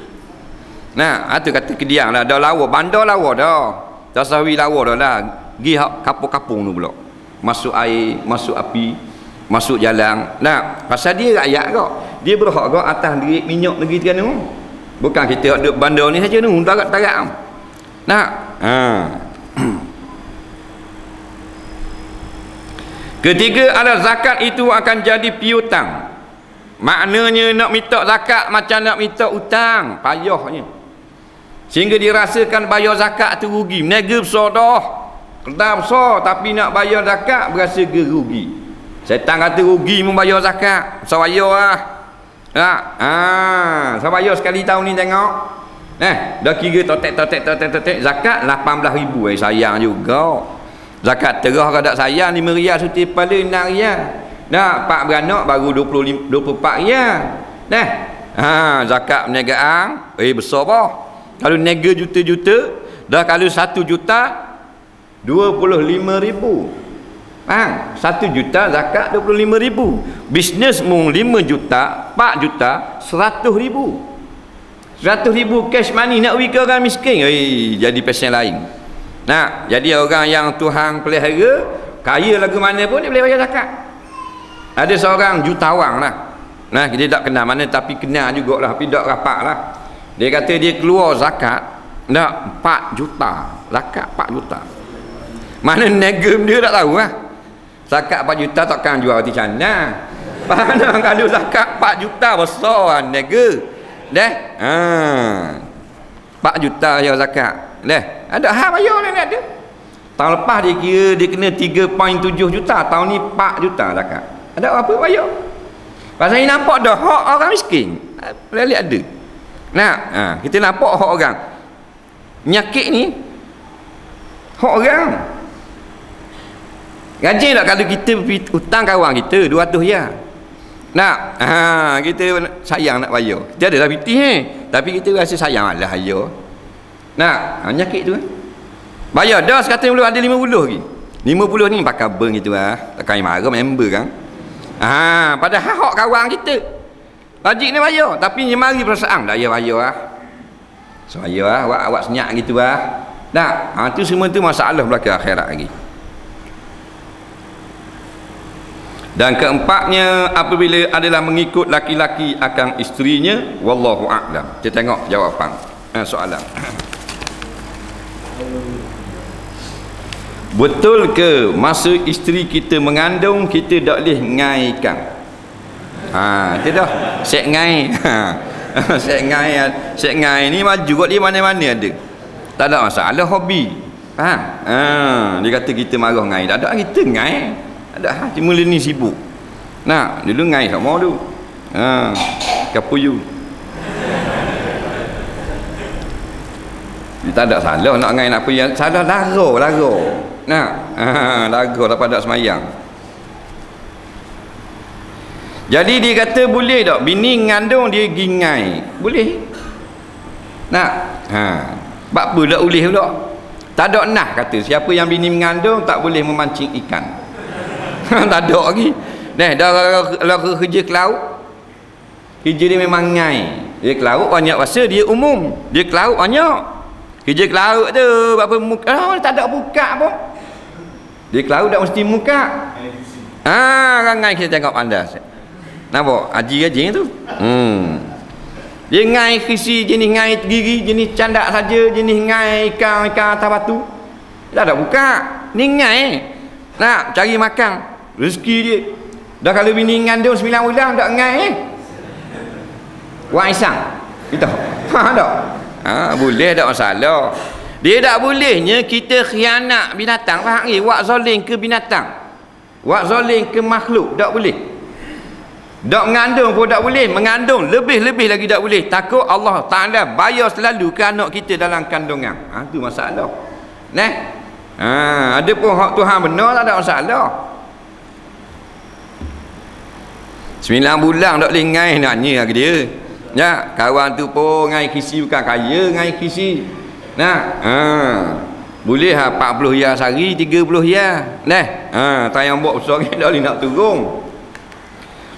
Tu kata kediang lah. Dah lawa. Bandar lawa dah. Dah sawi lawa dah lah. Pergi kapung-kapung tu pula. Masuk air, masuk api, masuk jalan. Pasal dia rakyat kau. Dia berhak kau atas duit minyak negeri Terengganu. Bukan kita duduk bandar ni saja ni. Tarak-tarak. Ketiga adalah zakat itu akan jadi piutang. Maknanya nak minta zakat macam nak minta utang, payahnya. Sehingga dirasakan bayar zakat tu rugi. Meniaga besar dah, kedai besar, tapi nak bayar zakat berasa gerugi. Setan kata rugi membayar zakat, besar bayar lah. Besar bayar sekali tahun ni tengok. Dah kira totek zakat 18,000. Sayang juga. Zakat terah kalau tak sayang 5 riyal suti kepala 6 riyal. Pak beranak baru 24 riyal. Zakat perniagaan besar apa? Kalau niaga juta-juta, dah kalau 1 juta 25,000. 1 juta zakat 25,000. Bisnes mung 5 juta, 4 juta 100,000. 100,000 cash money nak bagi ke orang miskin. Jadi pasal lain. Jadi orang yang Tuhan pelihara, kaya lagu mana pun dia boleh bayar zakat. Ada seorang jutawan lah. Kita tak kenal mana, tapi kenal jugalah, tapi tak rapat lah. Dia kata dia keluar zakat 4 juta. Zakat 4 juta. Mana negem dia tak tahu lah. Zakat 4 juta takkan jual roti canai. Mana kalau zakat 4 juta besar lah nega. 4 juta je zakat. Ada hal bayar ni ada. Tahun lepas dia kira dia kena 3.7 juta, tahun ni 4 juta zakat. Ada apa bayar? Pasal ni nampak dah hak orang miskin. Lihat ada. Nah, kita nampak hak orang. Penyakit ni hak orang. Rajin tak kalau kita hutang kawan kita 200 ya. Nak, kita sayang nak bayar. Kita adalah pitih tapi kita rasa sayang lah bayar. Nak, penyakit tu bayar dah sekata belum ada 50 lagi. 50 ni pakai bank gitu takkan marah member kan. Padahal hak kawan kita. Wajib ni bayar tapi ni mari perasaan dah ya bayar So bayar awak senyap gitu Nah, tu semua tu masalah belakang akhirat lagi. Dan keempatnya apabila adalah mengikut laki-laki akan isterinya, wallahu a'lam. Kita tengok jawapan soalan. Betul ke masa isteri kita mengandung kita tak boleh ngaikan? Itu dah sek ngai. Sek ngai ni maju kat di mana-mana ada. Tak ada masalah hobi. Dia kata kita marah ngai. Tak ada kita ngai. Ada cuma ni sibuk. Nah, dulu ngai sama tu. Kapuyu. Dia tak ada salah nak ngai nak punya. Salah lara. Nah, lara dapat tak semayang. Jadi dia kata boleh tak bini ngandung dia pergi ngai? Boleh. Nak. Bak apa tak boleh pula? Tak ada nah kata siapa yang bini mengandung tak boleh memancing ikan. Tak ada lagi. Dah kerja ke laut. Kerja dia memang ngai. Dia ke laut banyak masa dia umum. Dia ke laut banyak. Kerja ke laut tu apa muka tak ada buka pun. Dia ke laut tak mesti muka. Orang ngai kita tengok anda. Nampak? Haji tu. Dia ngai kisi jenis ngai gigi, jenis candak saja, jenis ngai ikan atas batu. Tak ada buka. Ni ngai. Nak cari makan. Rezeki dia. Dah kalau bini ngandung 9 bulan tak ngai Wak Isang. Kita. Tak. Boleh tak masalah. Dia tak bolehnya kita khianat binatang. Faham ke? Wak zalim ke binatang. Wak zalim ke makhluk. Tak boleh. Tak mengandung pun tak boleh. Mengandung lebih-lebih lagi tak boleh. Takut Allah Ta'ala bayar selalu ke anak kita dalam kandungan. Itu masalah. Ada pun hak Tuhan benar tak ada masalah. 9 bulan tak boleh ngai naknya ke dia. Ya, kawan tu pun ngai kisi bukan kaya, ngai kisi. Boleh 40 ya sehari, 30 ya. Tayang buat besar tak boleh nak turun.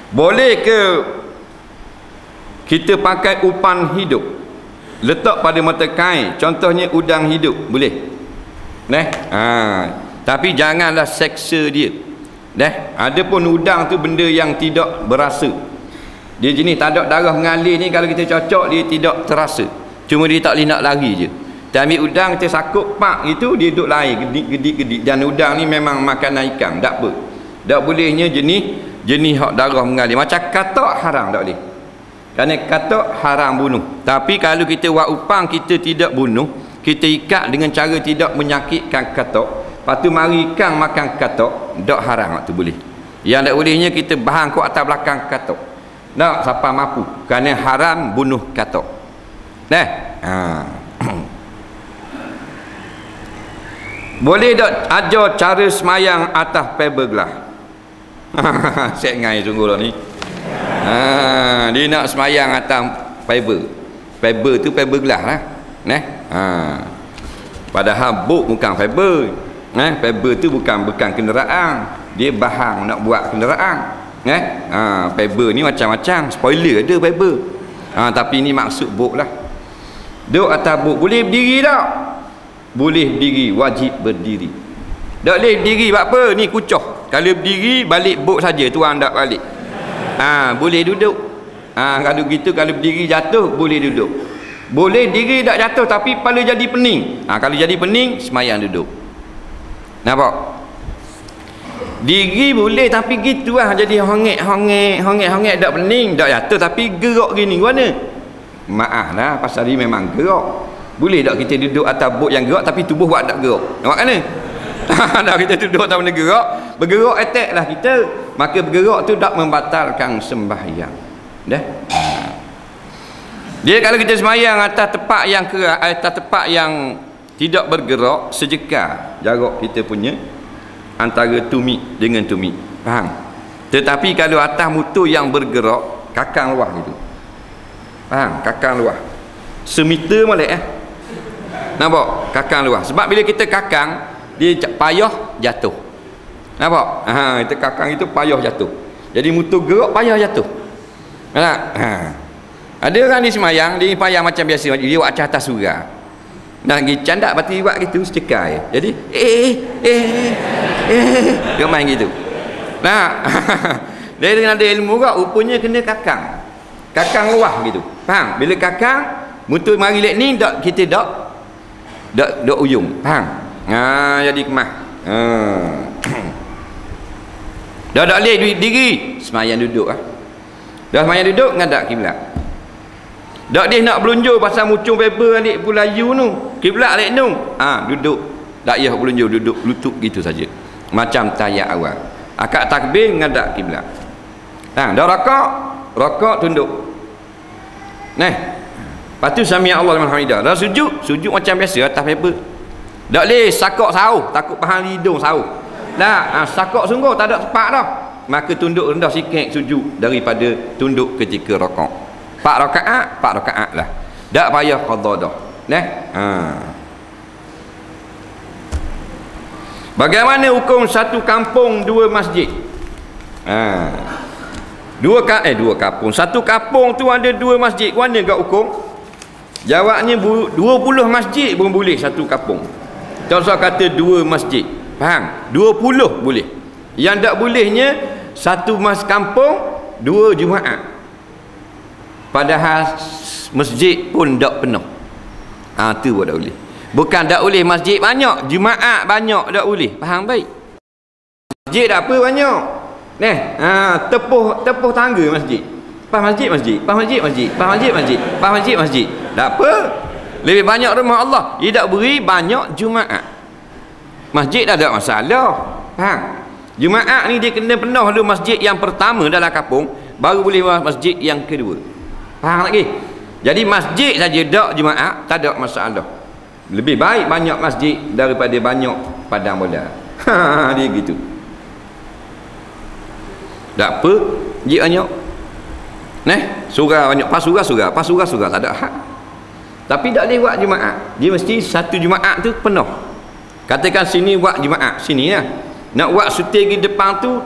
Boleh ke kita pakai upan hidup letak pada mata kain, contohnya udang hidup? Boleh. Tapi janganlah seksa dia. Adapun udang tu benda yang tidak berasa. Dia jenis tak ada darah mengalir ni, kalau kita cocok dia tidak terasa. Cuma dia tak boleh nak lari je. Kita ambil udang, kita sakup pak itu dia duduk lari gedik-gedik. Dan udang ni memang makanan ikan, tak apa. Tak bolehnya jenis hak darah mengalir. Macam katak haram tak boleh. Kerana katak haram bunuh. Tapi kalau kita buat upang kita tidak bunuh, kita ikat dengan cara tidak menyakitkan katak. Lepas tu mari ikan makan katak, tak haram tu boleh. Yang tak bolehnya kita bahang ke atas belakang katak. Tak siapa mampu. Kerana haram bunuh katak. Boleh tak ajar cara semayang atas fiberglass? Saya ngai sungguh lah ni. Dia nak semayang atas fiber tu fiberglass lah. Padahal boat bukan fiber. Fiber tu bukan kenderaan. Dia bahan nak buat kenderaan. Fiber ni macam-macam. Spoiler ada fiber. Tapi ni maksud boat lah. Duduk atas boat boleh berdiri tak? Boleh berdiri, wajib berdiri. Tak boleh berdiri buat apa? Ni kucoh. Kalau berdiri balik boat saja, tuan tak balik. Boleh duduk. Kalau gitu, kalau berdiri jatuh boleh duduk. Boleh diri tak jatuh tapi kepala jadi pening. Kalau jadi pening semayang duduk. Nampak? Diri boleh tapi gitulah, jadi hongek tak pening, tak jatuh tapi gerak gini. Mana? Maaf lah, pasal dia memang gerak. Boleh tak kita duduk atas bot yang gerak tapi tubuh buat tak gerak? Nampak kan ni? Dah kita duduk atas benda gerak, bergerak attack lah kita. Maka bergerak tu tak membatalkan sembahyang. Dah? Dia kalau kita sembahyang atas tempat yang keras, atas tempat yang tidak bergerak, sejekar jarak kita punya antara tumit dengan tumit. Faham? Tetapi kalau atas motor yang bergerak, kakang luar gitu. Faham? Kakang luar. Semeter molek nampak? Kakang luar. Sebab bila kita kakang, dia payah jatuh. Nampak? Kita kakang itu payah jatuh. Jadi motor gerak payah jatuh. Nampak? Ada orang ni semayang, dia payah macam biasa, dia buat atas surah. Nak pergi candak batu buat gitu secekai. Jadi dia main gitu. Nah, dia dengan ada ilmu juga, rupanya kena kakang. Kakang luar gitu. Faham? Bila kakang, mutu mari lek ni dak kita dak uyung. Faham? Jadi kemah. Dah tak boleh diri, semayang duduk ah. Dah semayang duduk ngadak kiblat. Tak dia nak belunjur pasal mucung paper alik pulayu tu. Kiblat alik tu. Duduk. Tak payah belunjur, duduk lutut gitu saja. Macam tayat awal. Akad takbir ngadak kiblat. Dah rakaat tunduk. Lepas tu sami Allah liman hamidah. Dah sujud macam biasa atas paper. Tak boleh sakok sauh, takut pahan hidung sauh. Dah, sakok sungguh tak ada tepat dah. Maka tunduk rendah sikit sujud daripada tunduk ketika rakaat. 4 rakaat lah. Tak payah qadha dah. Bagaimana hukum satu kampung dua masjid? Dua kampung. Satu kampung tu ada 2 masjid. Mana gak hukum? Jawabnya 20 masjid pun boleh satu kampung. Contoh kata 2 masjid. Faham? 20 boleh. Yang tak bolehnya satu kampung 2 Jumaat. Padahal masjid pun tak penuh. Tu pun tak boleh. Bukan tak boleh masjid banyak, Jumaat banyak tak boleh. Faham baik? Masjid tak apa banyak. Tepuh tangga masjid. Pas masjid. Tak apa. Lebih banyak rumah Allah. Dia tak beri banyak Jumaat. Masjid dah tak masalah. Faham? Jumaat ni dia kena penuh dulu masjid yang pertama dalam kampung, baru boleh masjid yang kedua. Faham lagi? Jadi masjid saja tak Jumaat, tak ada masalah. Lebih baik banyak masjid daripada banyak padang bola. Dia gitu. Tak apa, masjid banyak. Surah banyak, pas surah tak ada hak. Tapi tak boleh buat Jumaat. Dia mesti satu Jumaat tu penuh. Katakan sini buat Jumaat, sini lah. Nak buat sutir di depan tu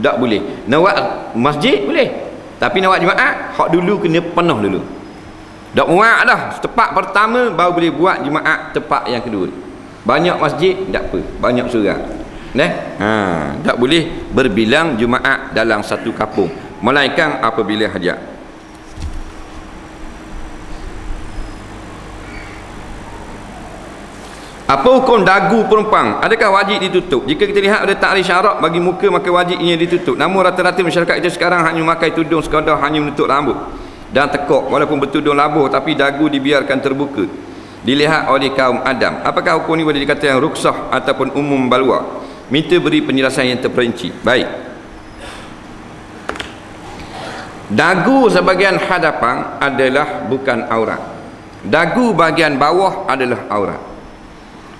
tak boleh. Nak buat masjid boleh. Tapi nak buat Jumaat, hak dulu kena penuh dulu. Tak muat dah. Tempat pertama baru boleh buat Jumaat tempat yang kedua. Banyak masjid, tak apa. Banyak surah. Tak boleh berbilang Jumaat dalam satu kampung. Melainkan apabila hajat. Apa hukum dagu perempuan? Adakah wajib ditutup? Jika kita lihat ada takrif syarak bagi muka, maka wajibnya ditutup. Namun rata-rata masyarakat itu sekarang hanya memakai tudung sekadar hanya menutup rambut dan tekuk, walaupun bertudung labuh tapi dagu dibiarkan terbuka. Dilihat oleh kaum Adam. Apakah hukum ini boleh dikatakan ruksah ataupun umum balwa? Minta beri penjelasan yang terperinci. Baik. Dagu sebahagian hadapan adalah bukan aurat. Dagu bahagian bawah adalah aurat.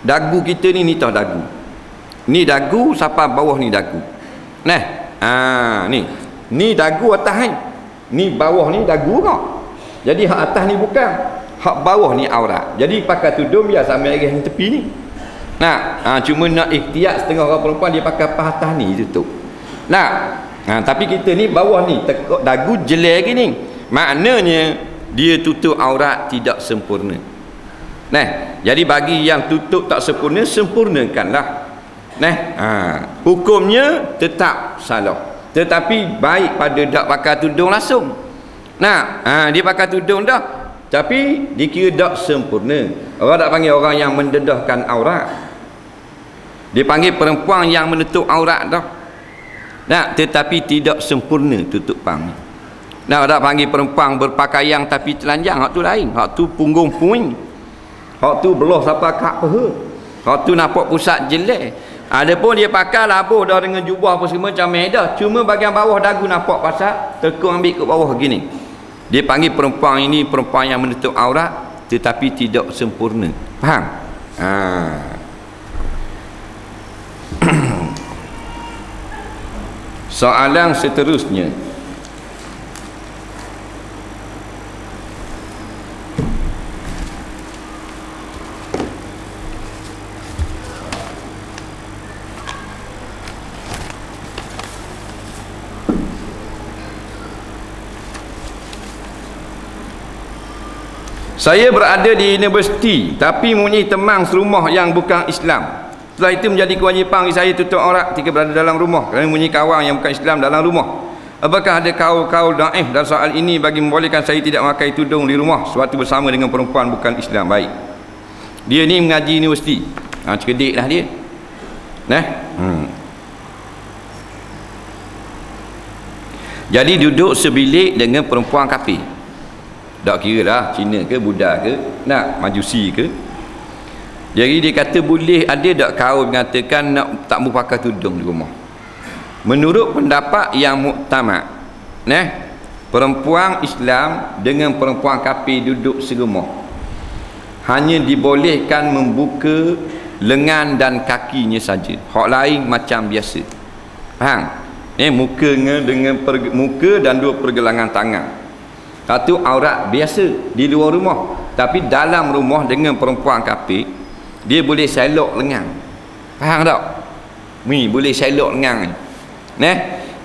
Dagu kita ni tahu dagu. Ni dagu sampai bawah ni dagu. Ni dagu atas ni. Ni bawah ni dagu kau. Jadi hak atas ni bukan, hak bawah ni aurat. Jadi pakai tudung biar sampai yang tepi ni. Cuma nak ikhtiar setengah orang perempuan dia pakai pas atas ni tutup. Tapi kita ni bawah ni tekuk dagu jelek gini. Maknanya dia tutup aurat tidak sempurna. Jadi bagi yang tutup tak sempurna, sempurnakanlah. Hukumnya tetap salah. Tetapi baik pada tak pakai tudung langsung. Dia pakai tudung dah, tapi dikira tak sempurna. Orang tak panggil orang yang mendedahkan aurat. Dia panggil perempuan yang menutup aurat dah. Tetapi tidak sempurna tutup pang. Tak panggil perempuan berpakaian tapi telanjang, hak tu lain. Hak tu punggung puing. Hak tu belah sampai kat peha. Hak tu nampak pusat jelek. Adapun dia pakai labuh dah dengan jubah apa semua macam dah. Cuma bahagian bawah dagu nampak pasal tekung ambil ke bawah gini. Dia panggil perempuan ini perempuan yang menutup aurat tetapi tidak sempurna. Faham? Soalan seterusnya. Saya berada di universiti tapi mempunyai teman serumah yang bukan Islam. Setelah itu menjadi kewajipan bagi saya tutup aurat ketika berada dalam rumah kerana mempunyai kawan yang bukan Islam dalam rumah. Apakah ada kaul-kaul daif dalam soal ini bagi membolehkan saya tidak memakai tudung di rumah sewaktu bersama dengan perempuan bukan Islam? Baik. Dia ni mengaji universiti. Cerdik lah dia. Jadi duduk sebilik dengan perempuan kafir. Tak kira lah Cina ke Buddha ke nak Majusi ke. Jadi dia kata boleh ada tak kaum mengatakan nak tak mau pakai tudung di rumah. Menurut pendapat yang muktamad, perempuan Islam dengan perempuan kafir duduk serumah hanya dibolehkan membuka lengan dan kakinya saja. Hak lain macam biasa. Faham? Muka dengan muka dan dua pergelangan tangan. Satu aurat biasa di luar rumah, tapi dalam rumah dengan perempuan kafir dia boleh selok lengan. Faham tak? Ni boleh selok lengan ni.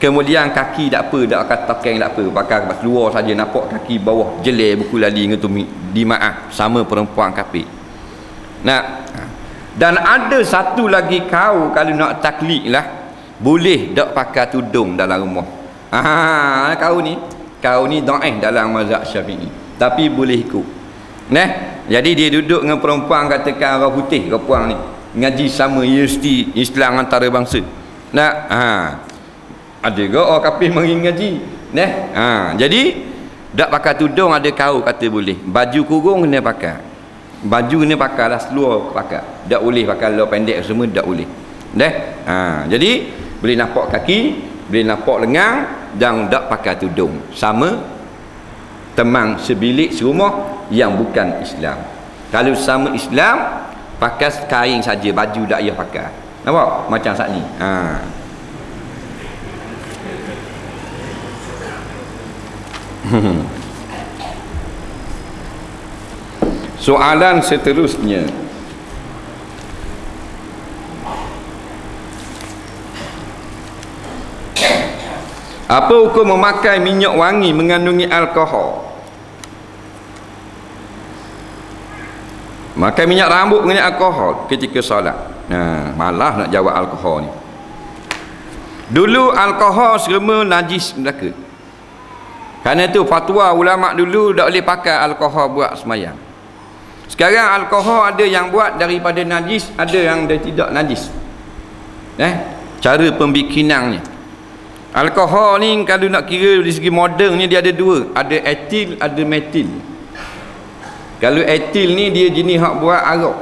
Kemudian kaki tak apa, tak akan tokeng tak apa, pakai luar saja nampak kaki bawah jelek buku lali dengan tu di maaf sama perempuan kafir. Dan ada satu lagi kau kalau nak taklid lah boleh tak pakai tudung dalam rumah. Kau ni dhaif dalam mazhab Syafi'i tapi boleh ikut. Jadi dia duduk dengan perempuan katakan orang putih perempuan ni ngaji sama universiti Islam antarabangsa. Ada ke orang kafir mari ngaji. Jadi tak pakai tudung ada kau kata boleh. Baju kurung kena pakai. Baju kena pakai lah seluar pakai. Tak boleh pakai luar pendek semua tak boleh. Jadi boleh nampak kaki, boleh nampak lengan dan tak pakai tudung. Sama teman sebilik serumah yang bukan Islam. Kalau sama Islam pakai kain saja, baju tak payah pakai. Nampak? Macam saat ni. Soalan seterusnya. Apa hukum memakai minyak wangi mengandungi alkohol? Makai minyak rambut mengandungi alkohol ketika solat. Malah nak jawab alkohol ni. Dulu alkohol semua najis neraka. Kerana tu fatwa ulama dulu tak boleh pakai alkohol buat sembahyang. Sekarang alkohol ada yang buat daripada najis, ada yang tidak najis. Cara pembikinannya. Alkohol ni kalau nak kira dari segi moden ni dia ada dua, ada etil, ada metil. Kalau etil ni dia jenis hak buat arak.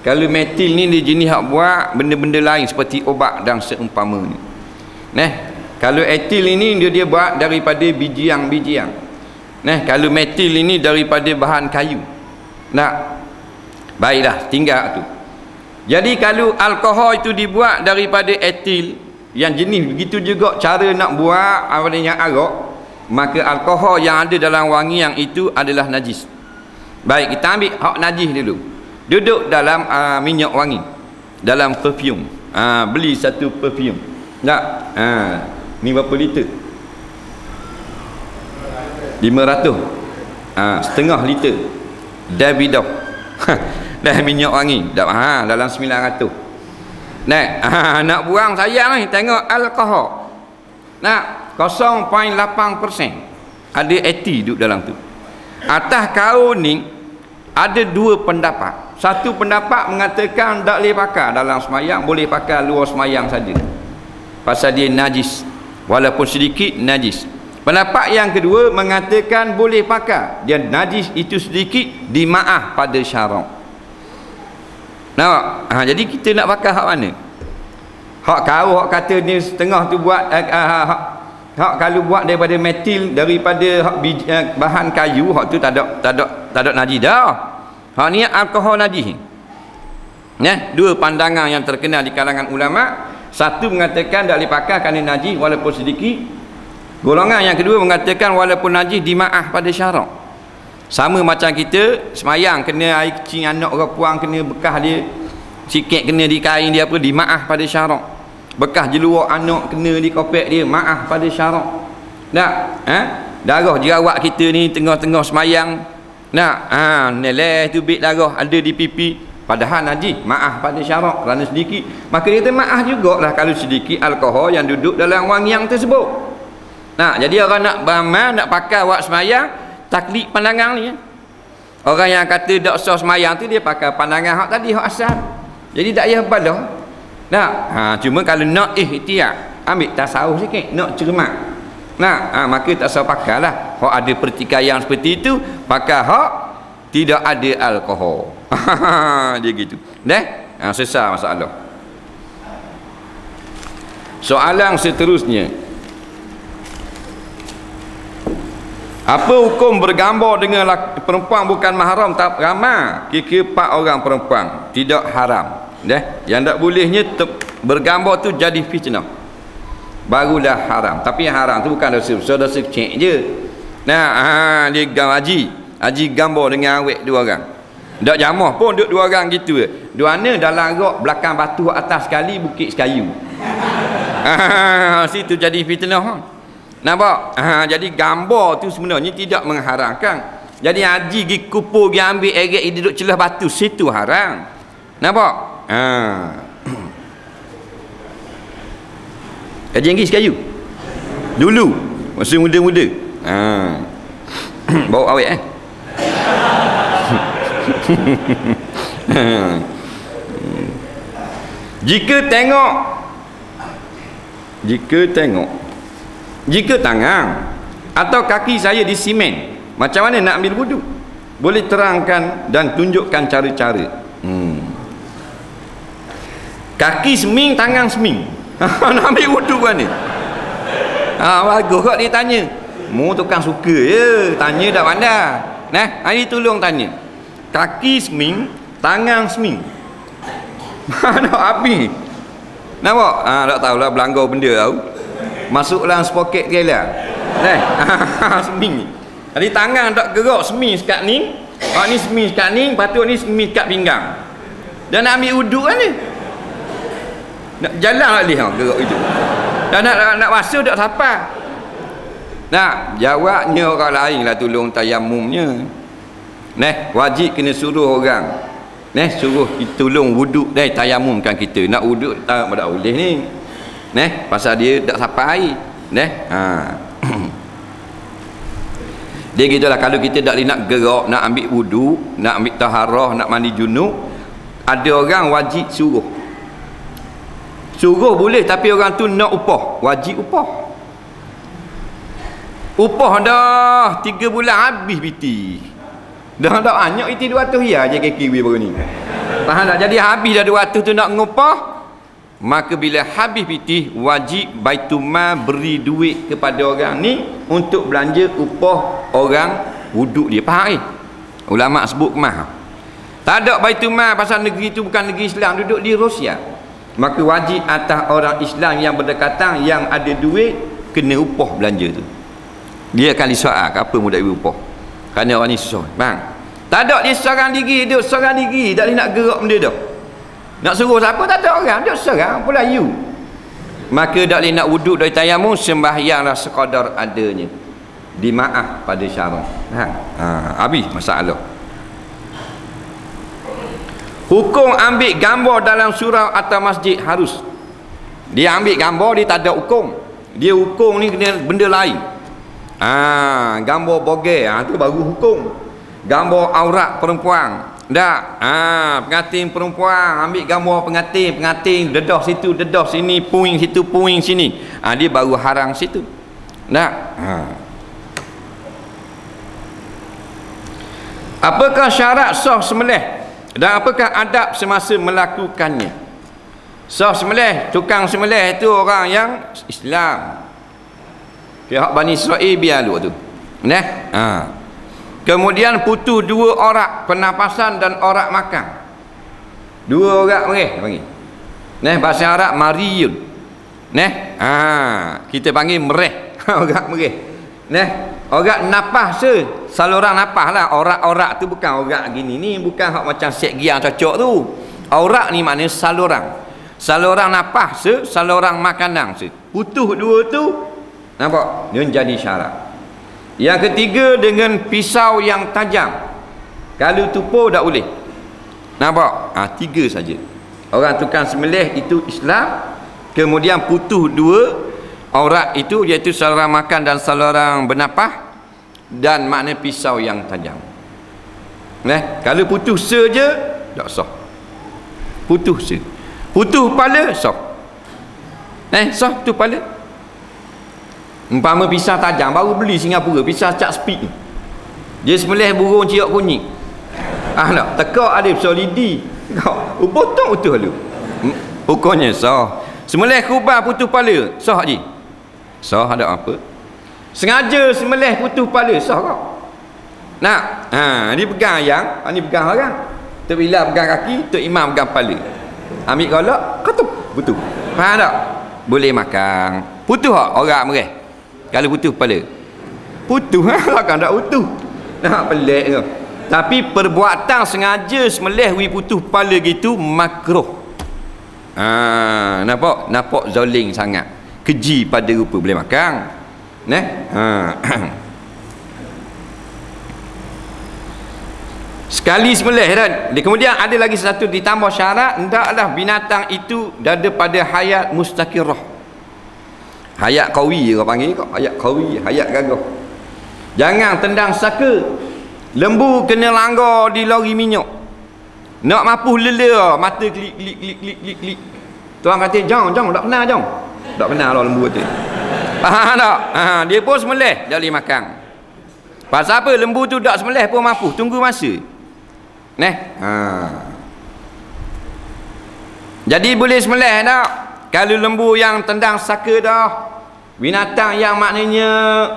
Kalau metil ni dia jenis hak buat benda-benda lain seperti obat dan seumpama ni. Kalau etil ini dia buat daripada bijiang-bijiang. Kalau metil ini daripada bahan kayu. Baiklah, tinggal tu. Jadi kalau alkohol itu dibuat daripada etil yang jenis begitu juga cara nak buat apa yang arak, maka alkohol yang ada dalam wangi yang itu adalah najis. Baik, kita ambil hak najis dulu. Duduk dalam minyak wangi, dalam perfume. Beli satu perfume. Ni berapa liter? 500. Setengah liter Davidoff. Dah minyak wangi dalam 900. Nak buang sayang ni tengok alkohol. 0.8% ada etil duduk dalam tu. Atas kau ni ada dua pendapat. Satu pendapat mengatakan tak boleh pakai dalam semayang, boleh pakai luar semayang saja. Pasal dia najis. Walaupun sedikit najis. Pendapat yang kedua mengatakan boleh pakai. Dia najis itu sedikit dimaaf pada syarak. Nampak? Jadi kita nak pakai hak mana? Hak kau hak kata ni setengah tu buat hak kalau buat daripada metil, daripada hak bahan kayu, hak tu tak ada najis dah. Hak ni alkohol najis. Dua pandangan yang terkenal di kalangan ulama. Satu mengatakan tak boleh pakai kerana najis walaupun sedikit. Golongan yang kedua mengatakan walaupun najis dimaaf pada syarak. Sama macam kita semayang kena air kecil anak orang puang, kena bekas dia sikit, kena di kain dia apa, dimaaf pada syarak. Bekas jeluar anak kena di kopek dia, maaf pada syarak. Tak? Darah jerawat kita ni tengah-tengah semayang, nak neleh tu bit darah ada di pipi, padahal najis, maaf pada syarak kerana sedikit. Maka dia kata maaf jugalah kalau sedikit alkohol yang duduk dalam wangian tersebut. Jadi orang nak beramal, nak pakai wak semayang, taklid pandangan ni. Orang yang kata tak sah semayang tu, dia pakai pandangan hak tadi, hak asal. Jadi tak payah balah. Cuma kalau nak ikhtiar, ambil tasawuf sikit, nak cermat, maka tak usah pakai lah. Hak ada pertikaian seperti itu, pakai hak tidak ada alkohol. Dia gitu. Selesai masalah. Soalan seterusnya, apa hukum bergambar dengan perempuan bukan mahram tak ramai? Kira-kira 4 orang perempuan, tidak haram. Yang tak bolehnya bergambar tu jadi fitnah, barulah haram. Tapi yang haram tu bukan dosa besar, dosa kecil je. Dia haji gambar dengan awet 2 orang, tak jamah pun duduk 2 orang gitu. Dua mana dalam rok belakang batu atas sekali, bukit sekayu. Situ jadi fitnah. Nampak? Jadi gambar tu sebenarnya tidak mengharamkan. Jadi haji pergi kupur, pergi ambil eret, dia duduk celah batu, situ haram. Nampak? Kajian pergi sekayu dulu masa muda-muda. Bawa awet jika tangan atau kaki saya di simen, macam mana nak ambil wudu? Boleh terangkan dan tunjukkan cara-cara. Kaki seming, tangan seming. Nak ambil wudu kan ni? Bagus kok dia tanya. Mu tukang suka je, tanya tak pandai. Hari tolong tanya. Kaki seming, tangan seming. Nak habis. Nampak? Tak tahulah belanggar benda tahu. Masuklah sepoket dia lah. Seming. Jadi tangan tak gerak, seming sekat ni. Ni seming sekat ni, patut ni seming sekat pinggang. Dan nak ambil wudu kan ni? Nak jalan tak boleh gerak itu. Dan nak basuh tak sampai. Jawabnya orang lain lah tolong tayamumnya. Wajib kena suruh orang. Suruh tolong wuduk tayamumkan kita. Nak wuduk tak boleh ni. Pasal dia tak sampai air. Dia gitulah, kalau kita tak boleh nak gerak, nak ambil wuduk, nak ambil taharah, nak mandi junub, ada orang wajib suruh. Suruh boleh, tapi orang tu nak upah, wajib upah. Upah dah 3 bulan habis piti. Dah banyak itu 200 ya je KKW baru ni. Faham tak? Jadi habis dah 200 tu nak ngupah, maka bila habis piti, wajib Baitul Mal beri duit kepada orang ni untuk belanja upah orang wuduk dia. Faham ulama sebut kemah. Tak ada Baitul Mal pasal negeri tu bukan negeri Islam, duduk di Rusia. Maka wajib atas orang Islam yang berdekatan, yang ada duit, kena upah belanja tu. Dia akan disoal apa mudah ibu upah, kerana orang ni susah. Bang, tak ada dia seorang diri, dia seorang diri, tak boleh nak gerak benda dah. Nak suruh siapa tak ada orang, dia seorang pula you. Maka tak boleh nak wuduk dari tayamum, sembahyanglah sekadar adanya, dimaaf pada syarak. Habis masalah. Hukum ambil gambar dalam surau atau masjid harus. Dia ambil gambar, dia tak ada hukum. Dia hukum ni kena benda lain. Gambar bogel, tu baru hukum. Gambar aurat perempuan, tak. Pengantin perempuan ambil gambar pengantin dedah situ, dedah sini, puing situ, puing sini. Dia baru haram situ. Tak. Apakah syarat sah sembelih? Dan apakah adab semasa melakukannya? So sembelih, tukang sembelih itu orang yang Islam. Pihak Bani Israel biar lu tu. Kemudian putus 2 orak pernafasan dan orak makan. 2 orak mereh panggil. Bahasa Arab mariyun. Kita panggil mereh. Orak mereh. Orak napas tu, saluran napas lah. Orak-orak tu bukan orak gini ni, bukan hak macam set giang cocok tu. Orak ni maknanya saluran. Saluran napas tu, saluran makanan tu. Putus 2 tu, nampak? Dia jadi syarat. Yang ketiga dengan pisau yang tajam. Kalau tupur tak boleh. Nampak? 3 saja. Orang tukang sembelih itu Islam. Kemudian putus 2 aurat itu, iaitu saluran makan dan saluran bernafas, dan makna pisau yang tajam. Kalau putus saja tak sah. Putus se. Putus kepala sah. Sah tu kepala. Umpama pisau tajam baru beli Singapura, pisau cak speed ni. Dia sembelih burung ciok kunyit. Tak tekak ada pisau lidi. Kau potong utuh lu. Hukumnya sah. Sembelih kurban putus kepala sah je. Sah ada apa? Sengaja sembelih putus kepala sah kau. Ni pegang ayam, ni pegang orang. Tok Bilal pegang kaki, Tok Imam pegang kepala. Ambil golok, ketuk, putus. Faham tak? Boleh makan. Putus tak? Orang mereh. Kalau putus kepala. Putus kan tak putus. Pelik tu. Tapi perbuatan sengaja sembelih wi putus kepala gitu makruh. Nampak zalim sangat. Keji pada rupa boleh makan. Sekali sembelih dan kemudian ada lagi satu ditambah syarat, hendaklah binatang itu ada pada hayat mustaqirah. Hayat qawi orang panggil kau, hayat qawi, hayat gagah. Jangan tendang saka. Lembu kena langgar di lori minyak. Nak mapuh lela, mata klik klik klik klik klik klik. Tuan kata, "Jom, tak pernah jom." Tak pernah lah lembu tu. Faham tak? Dia pun sembelih, dia boleh makan. Pasal apa? Lembu tu tak sembelih pun mapuh, tunggu masa. Jadi boleh sembelih tak? Kalau lembu yang tendang saka dah, binatang yang maknanya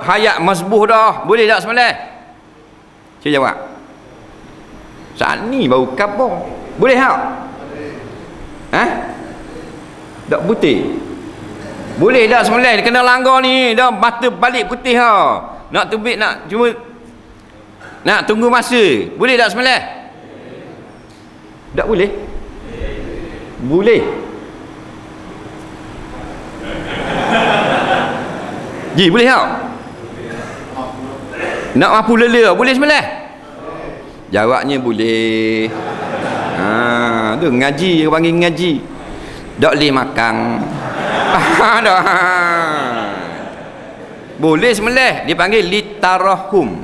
hayat masbuh dah, boleh tak sembelih? Saya jawab. Saat ni baru kampung. Boleh tak? Tak putih. Boleh tak sembelih? Dia kena langgar ni. Dah mata balik putih ha. Nak tubik nak cuma nak tunggu masa. Boleh tak sembelih? Tak boleh? Boleh. Ji, boleh tak? Nak mampu lela, boleh sembelih? Jawabnya boleh. Tu ngaji, dia panggil ngaji. Tak boleh makan. Boleh sembelih, dipanggil litarahum.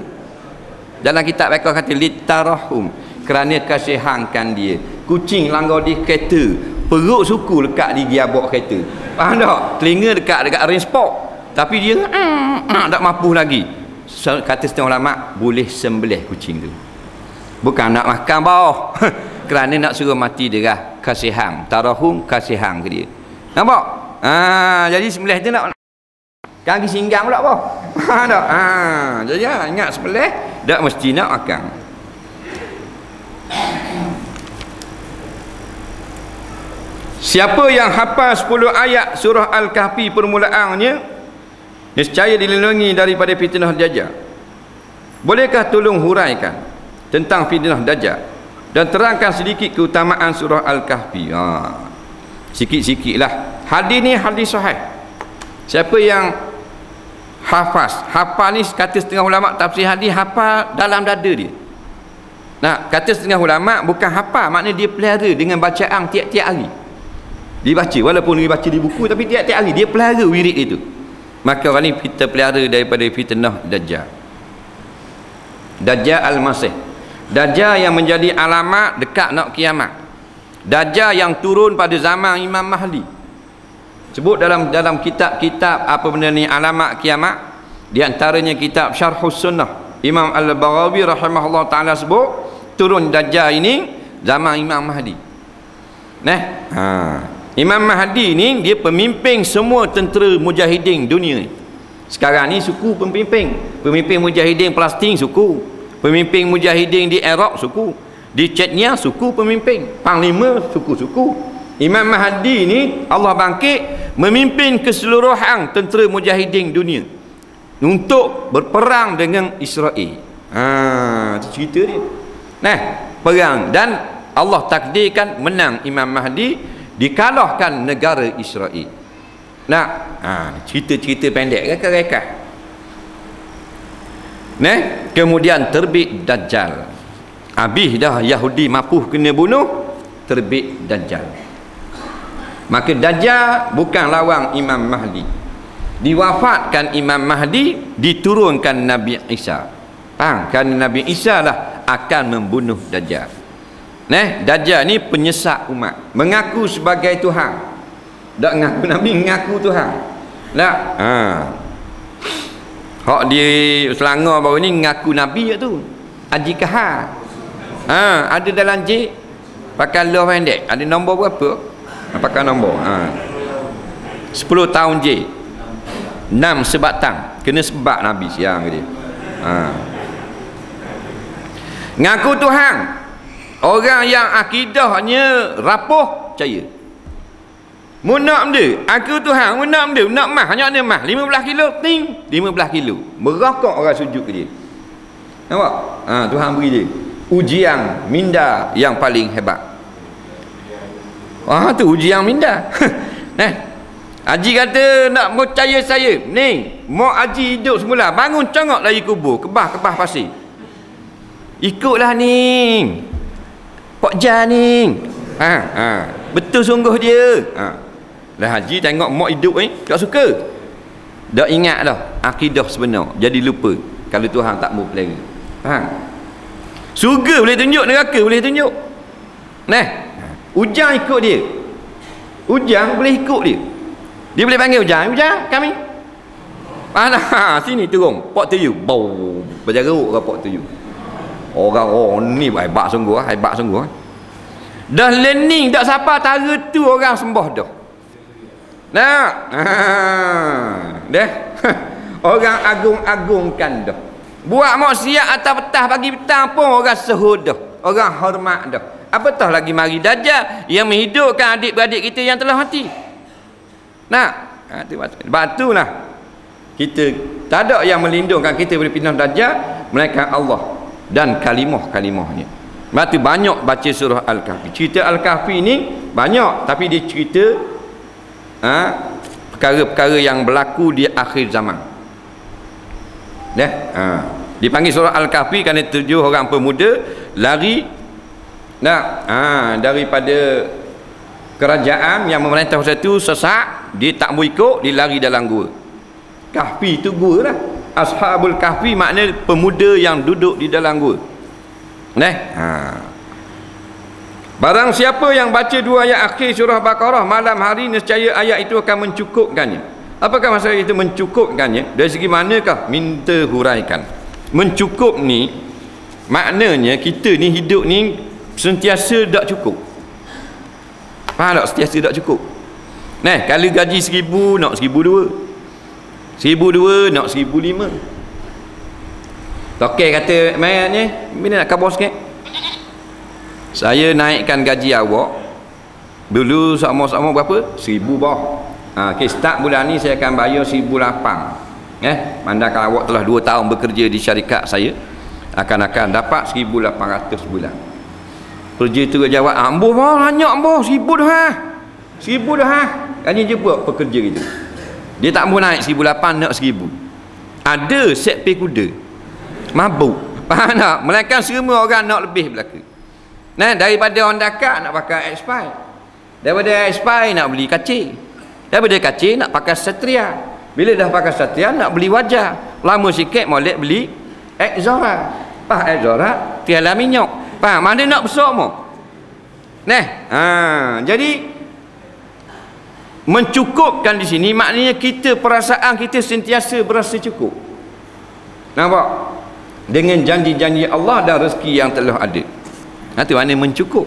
Dalam kitab mereka kata litarahum, kerana kasihankan dia. Kucing langgar di kereta, perut suku lekat di gearbox kereta. Faham tak? Telinga dekat ring spok, tapi dia tak mampu lagi. Kata setengah ulama, boleh sembelih kucing tu. Bukan nak makan bawah. Kerana nak suruh mati dia. Kasihan. Tarahum, kasihan ke dia. Nampak? Jadi sembelih tu nak kaki singgang pula apa? Tak? Jadi ingat sembelih tak mesti nak makan. Siapa yang hafal 10 ayat surah Al-Kahfi permulaannya, niscaya dilindungi daripada fitnah Dajjal. Bolehkah tolong huraikan tentang fitnah Dajjal dan terangkan sedikit keutamaan surah Al-Kahfi? Sikit-sikitlah. Hadis ni hadis sahih. Siapa yang hafal ni, kata setengah ulama tafsir hadis, hafal dalam dada dia. Kata setengah ulama bukan hafal, maknanya dia pelihara dengan bacaan tiap-tiap hari. Dia baca, walaupun dia baca di buku, tapi tiap-tiap hari dia pelihara wirid itu. Maka orang ni kita pelihara daripada fitnah Dajjal. Dajjal Al-Masih, Dajjal yang menjadi alamat dekat nak kiamat. Dajjal yang turun pada zaman Imam Mahdi. Sebut dalam kitab-kitab apa benda ni alamat kiamat. Di antaranya kitab Syarhus Sunnah, Imam Al-Baghawi rahimahullah taala sebut turun Dajjal ini zaman Imam Mahdi. Imam Mahdi ni dia pemimpin semua tentera mujahidin dunia ni. Sekarang ni suku pemimpin mujahidin Palestin suku, pemimpin mujahidin di Iraq suku, di Chechnya suku pemimpin, panglima suku-suku. Imam Mahdi ni Allah bangkit memimpin keseluruhan tentera mujahidin dunia untuk berperang dengan Israel. Itu cerita dia. Perang, dan Allah takdirkan menang Imam Mahdi, dikalahkan negara Israel. Cerita-cerita pendek rekan-rekan. Kemudian terbit Dajjal. Habis dah Yahudi mapuh kena bunuh, terbit Dajjal. Maka Dajjal bukan lawan Imam Mahdi. Diwafatkan Imam Mahdi, diturunkan Nabi Isa. Kerana Nabi Isa lah akan membunuh Dajjal. Dajjal ni penyesak umat, mengaku sebagai Tuhan. Tak ngaku Nabi, mengaku Tuhan. Hak di Selangor baru ni ngaku Nabi tu. Haji Kahar. Ada dalam J pakai loh pendek. Ada nombor berapa? Pakai nombor 10 tahun J 6 sebatang. Kena sebab Nabi siang dia. Ngaku Tuhan. Orang yang akidahnya rapuh percaya. Munak dia aku Tuhan, munak dia nak mah, hanya ada mah 15 kilo ting 15 kilo merokok orang sujud ke dia. Nampak? Tuhan beri dia ujian minda yang paling hebat. Tu ujian minda. Haji kata nak percaya saya ni, mau haji hidup semula, bangun congok dari kubur, kebah pasir, ikutlah ni Pak Jan ni. Betul sungguh dia. Lah haji tengok mak hidup ni tak suka, dah ingat dah akidah sebenar, jadi lupa kalau Tuhan tak mau pelera. Surga boleh tunjuk, neraka boleh tunjuk. Ujang ikut dia, ujang boleh ikut dia. Dia boleh panggil ujang kami sini turun Pok Tuyu, bau berjaruk ke Pok Tuyu. Orang ni hebat sungguh. Dah learning tak siapa tara tu orang sembah dah. Orang agung-agungkan dah. Buat maksiat atas petah pagi petang pun orang sehud dah, orang hormat dah. Apatah lagi mari Dajjal yang menghidupkan adik-beradik kita yang telah mati. Batulah kita tak ada yang melindungkan kita dari fitnah Dajjal melainkan Allah dan kalimah-kalimahnya. Batu banyak baca surah Al-Kahfi. Cerita Al-Kahfi ni banyak, tapi dia cerita perkara-perkara yang berlaku di akhir zaman. Dipanggil surah Al-Kahfi kerana 7 orang pemuda lari daripada kerajaan yang memerintah masa itu sesak, dia tak mau ikut, dia lari dalam gua. Kahfi itu gua lah. Ashabul Kahfi makna pemuda yang duduk di dalam gua. Barang siapa yang baca 2 ayat akhir surah Baqarah malam hari, nescaya ayat itu akan mencukupkannya. Apakah maksud itu mencukupkannya? Dari segi manakah? Minta huraikan. Mencukup ni maknanya kita ni hidup ni sentiasa tak cukup. Faham tak? Sentiasa tak cukup. Kalau gaji 1,000 nak 1,200, 1,200 nak 1,500. Tokek kata ni bila nak khabar sikit, saya naikkan gaji awak dulu sama-sama berapa? 1,000 bawah. Start bulan ni saya akan bayar 1,800. Mandangkan awak telah 2 tahun bekerja di syarikat saya, akan dapat 1,800 bulan. Kerja tu jawab, amboh bawah banyak amboh, 1,000 dah. 1,000 dah. Kan jumpa pekerja gitu. Dia tak mau naik 1,800 nak 1,000. Ada set pay kuda. Mabuk. Faham tak? Melainkan semua orang nak lebih belaka. Daripada Honda Car nak pakai X5. Daripada X5 nak beli kacir. Daripada kacir nak pakai Satria. Bila dah pakai Satria nak beli wajah. Lama sikit molek beli Exora. Exora tiada minyak. Faham? Mana nak besar mau? Jadi mencukupkan di sini maknanya kita, perasaan kita sentiasa berasa cukup. Nampak? Dengan janji-janji Allah dan rezeki yang telah ada. Itu mana mencukup.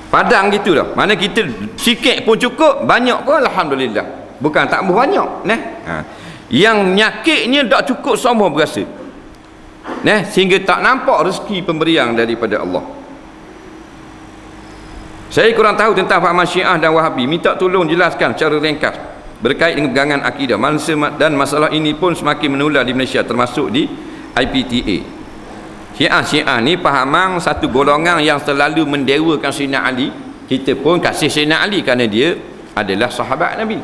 Padang gitu dah. Mana kita sikit pun cukup, banyak pun alhamdulillah. Bukan tak banyak, Yang nyakitnya tak cukup semua berasa. Sehingga tak nampak rezeki pemberian daripada Allah. Saya kurang tahu tentang faham Syiah dan Wahabi. Minta tolong jelaskan secara ringkas berkait dengan pegangan akidah. Dan masalah ini pun semakin menular di Malaysia, termasuk di IPTA. Syiah ni pahamang satu golongan yang selalu mendewakan Sayyidina Ali. Kita pun kasih Sayyidina Ali kerana dia adalah sahabat Nabi.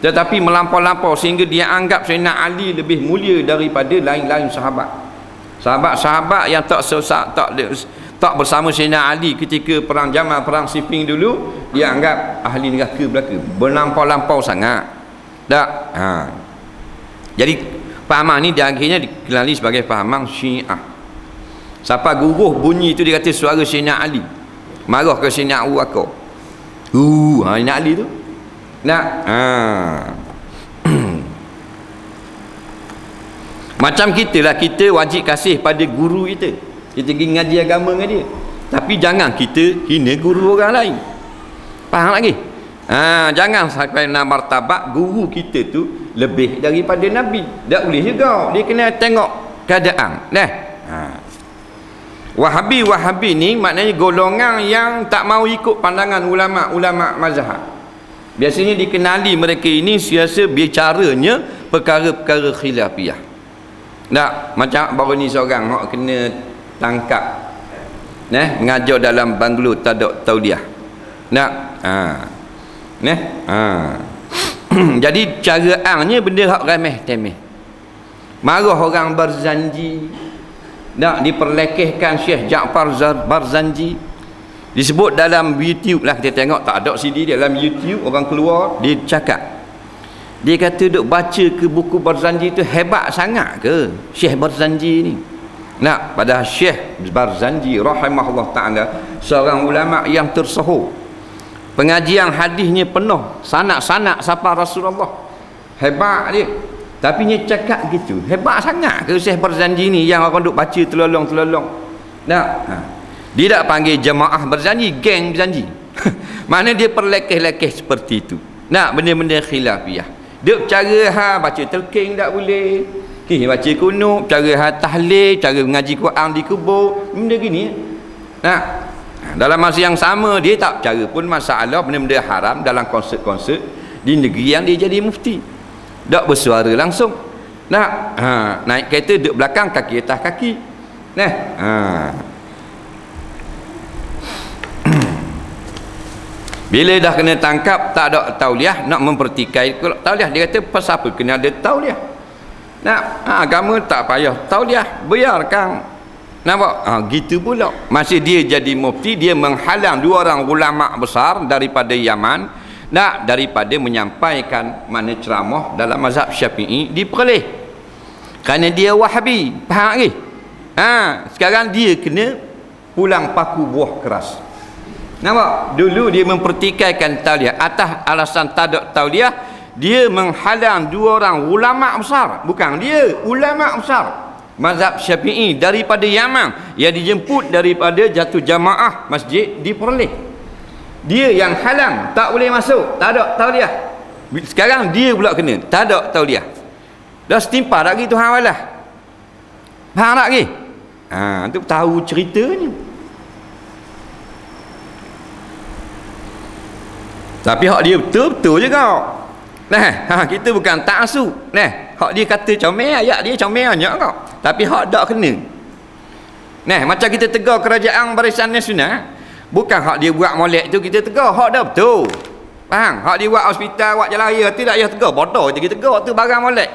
Tetapi melampau-lampau sehingga dia anggap Sayyidina Ali lebih mulia daripada lain-lain sahabat. Sahabat-sahabat yang tak bersama Sayyidina Ali ketika perang Jamal, perang Siffin dulu, dia anggap ahli neraka belaka. Berlampau-lampau sangat. Tak? Jadi pahaman ni dia akhirnya dikenali sebagai pahaman Syiah. Siapa guruh bunyi itu dia kata suara Sayyidina Ali. Marah ke Sayyidina Abu Bakar. Sayyidina Ali tu. Macam kita lah, kita wajib kasih pada guru kita. Kita pergi ngaji agama dengan dia. Tapi jangan kita hina guru orang lain. Faham lagi? Jangan sampai nak martabat guru kita tu lebih daripada Nabi. Tak boleh juga. Dia kena tengok keadaan. Wahabi ni maknanya golongan yang tak mau ikut pandangan ulama mazhab. Biasanya dikenali mereka ini siasa bicaranya perkara-perkara khilafiyah. Macam baru ni seorang hok kena tangkap mengajar dalam banglo Tadok Tauliah. Jadi caraannya benda hak remeh temeh. Marah orang Barzanji, diperlekehkan Syekh Ja'far Barzanji. Disebut dalam YouTube lah, kita tengok tak ada CD dalam YouTube, orang keluar dia cakap, dia kata duk baca ke buku Barzanji tu hebat sangat ke Syekh Barzanji ni. Padahal Syekh Barzanji rahimahullah ta'ala seorang ulama yang tersohor, pengajian hadisnya penuh, sanak-sanak sapa Rasulullah, hebat dia. Tapi dia cakap gitu, hebat sangat ke Syekh Barzanji ni yang orang duk baca telolong-telolong. Dia tak panggil jemaah Barzanji, geng Barzanji. Mana dia perlekeh-lekeh seperti itu. Benda-benda khilafiyah. Dia cara baca telking tak boleh, baca kunut, cara tahlil, cara mengaji Quran di kubur, benda gini. Dalam masa yang sama dia tak cara pun masalah benda-benda haram dalam konsert-konsert di negeri yang dia jadi mufti. Tak bersuara langsung. Naik kereta duduk belakang, kaki atas kaki. Bila dah kena tangkap tak ada tauliah, nak mempertikai tauliah, dia kata pasal apa kena ada tauliah. Agama tak payah tauliah, biarkan. Nampak? Gitu pula. Masih dia jadi mufti, dia menghalang dua orang ulama besar daripada Yaman, daripada menyampaikan mana ceramah dalam mazhab Syafi'i diperoleh. Kerana dia Wahabi. Faham lagi? Sekarang dia kena pulang paku buah keras. Nampak? Dulu dia mempertikaikan tauliah atas alasan tak ada tauliah, dia menghalang dua orang ulama besar, bukan dia, ulama besar mazhab Syafi'i daripada Yaman yang dijemput daripada jatuh jamaah masjid diperoleh. Dia yang halang, tak boleh masuk, tak ada tauliah. Sekarang dia pula kena tak ada tauliah. Dah setimpa tak gitu hang walah. Faham tak lagi? Tu tahu ceritanya. Tapi hak dia betul-betul juga. Kita bukan ta'assub. Hak dia kata comel, ayat dia comel banyak kau. Tapi hak tak kena. Macam kita tegar kerajaan Barisan Nasional, bukan hak dia buat molek tu kita tegar, hak dah betul. Faham? Hak dia buat hospital, buat jalan raya, tidak payah tegar, bodoh je kita tegar tu barang molek.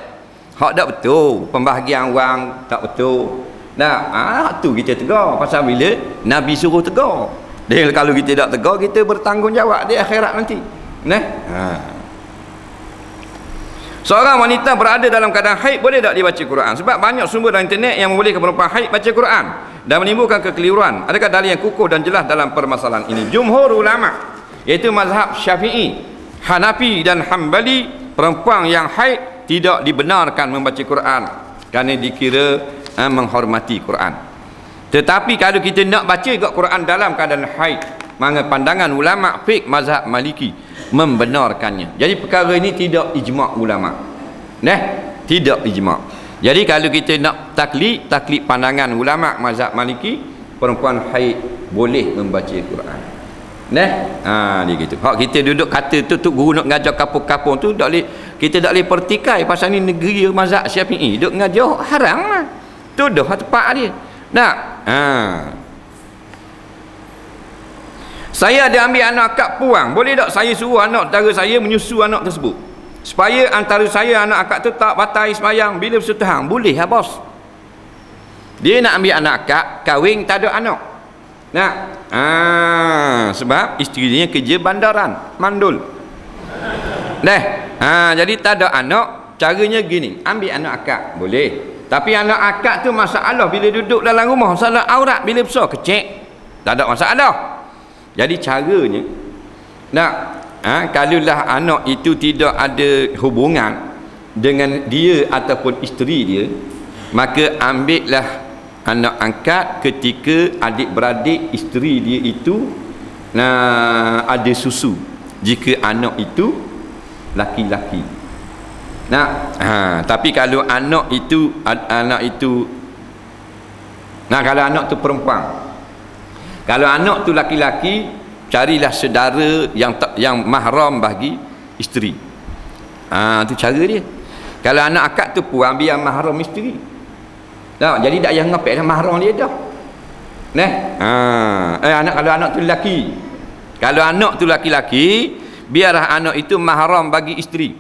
Hak dah betul, pembahagian wang tak betul. Hak tu kita tegar. Pasal bila Nabi suruh tegar. Dan kalau kita tak tegar, kita bertanggungjawab di akhirat nanti. Seorang wanita berada dalam keadaan haid, boleh tak dia baca Quran? Sebab banyak sumber dalam internet yang membolehkan perempuan haid baca Quran dan menimbulkan kekeliruan. Adakah dalil yang kukuh dan jelas dalam permasalahan ini? Jumhur ulama, iaitu mazhab Syafi'i, Hanafi dan Hambali, perempuan yang haid tidak dibenarkan membaca Quran kerana dikira menghormati Quran. Tetapi kalau kita nak baca juga Quran dalam keadaan haid, maka pandangan ulama fiqh mazhab Maliki membenarkannya. Jadi perkara ini tidak ijma' ulama. Tidak ijma'. Jadi kalau kita nak taklid pandangan ulama mazhab Maliki, perempuan haid boleh membaca Quran. Dia gitu. Hak kita duduk kata tu guru nak ngajar kampung-kampung tu kita tak boleh pertikai pasal ni negeri mazhab Syafi'i. Duk ngajar haram lah. Tu dah tepat dia. Saya ada ambil anak akak puang, boleh tak saya suruh anak tara saya menyusu anak tersebut supaya antara saya anak akak tu tak batal sembahyang bila bersetahang? Boleh lah bos. Dia nak ambil anak akak, kahwin tak ada anak. Sebab isteri dia kerja bandaran, mandul. Jadi tak ada anak, caranya gini, ambil anak akak boleh. Tapi anak akak tu masalah bila duduk dalam rumah, masalah aurat bila besar kecek, tak ada masalah. Jadi caranya kalaulah anak itu tidak ada hubungan dengan dia ataupun isteri dia, maka ambillah anak angkat ketika adik-beradik isteri dia itu ada susu, jika anak itu laki-laki. Tapi kalau anak itu kalau anak tu perempuan, kalau anak tu laki-laki, carilah saudara yang mahram bagi isteri. Tu cara dia. Kalau anak akak tu pun ambil yang mahram isteri. Jadi tak payah ngapek dah mahram dia dah. Kalau anak tu lelaki. Kalau anak tu laki-laki, biarlah anak itu mahram bagi isteri.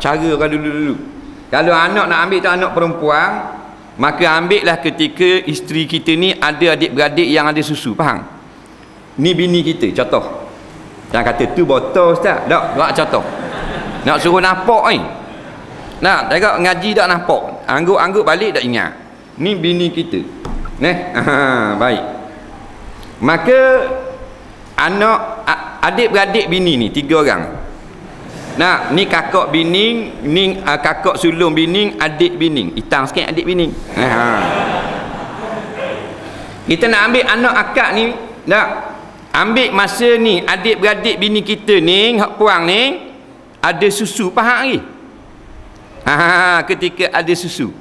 Cara kalau dulu. Kalau anak nak ambil tu anak perempuan, maka ambillah ketika isteri kita ni ada adik-beradik yang ada susu, faham? Ni bini kita, contoh. Jangan kata tu botol ustaz. Tak contoh. Nak suruh nampak tengok ngaji tak nampak. Angguk-angguk balik tak ingat. Ni bini kita. Baik. Maka anak adik-beradik bini ni 3 orang. Ni kakak bini, ni kakak sulung bini, adik bini. Hitam sikit adik bini. Kita nak ambil anak akak ni, ambil masa ni adik-beradik bini kita ni, hak puang ni ada susu, faham lagi? Ketika ada susu.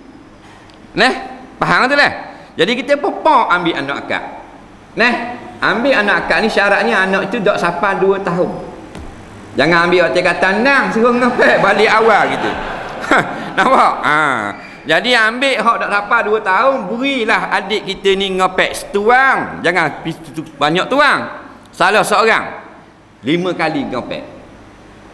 Faham tu lah. Jadi kita popok ambil anak akak. Ambil anak akak ni syaratnya anak itu tak sampai 2 tahun. Jangan ambil waktu kata nang suruh ngepek balik awal gitu. Nampak? Jadi ambil hak tak sampai 2 tahun, berilah adik kita ni ngepek setuang. Jangan banyak tuang. Salah seorang 5 kali ngepek.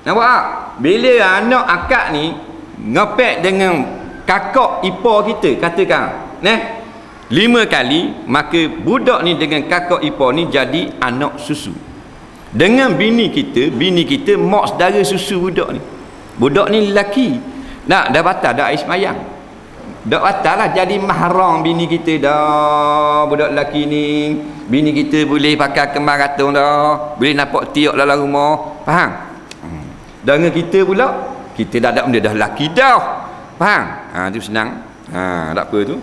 Nampak? Bila anak akak ni ngepek dengan kakak ipar kita, katakan 5 kali, maka budak ni dengan kakak ipar ni jadi anak susu. Dengan bini kita mak saudara susu budak ni. Budak ni lelaki. Dah batal dah air semayang. Dah batal lah jadi mahram bini kita dah. Budak lelaki ni, bini kita boleh pakai kembar ratung dah. Boleh nampak tiok dalam rumah. Faham? Dengan kita pula, kita dah ada benda dah lelaki dah. Faham? Tu senang. Tak apa tu.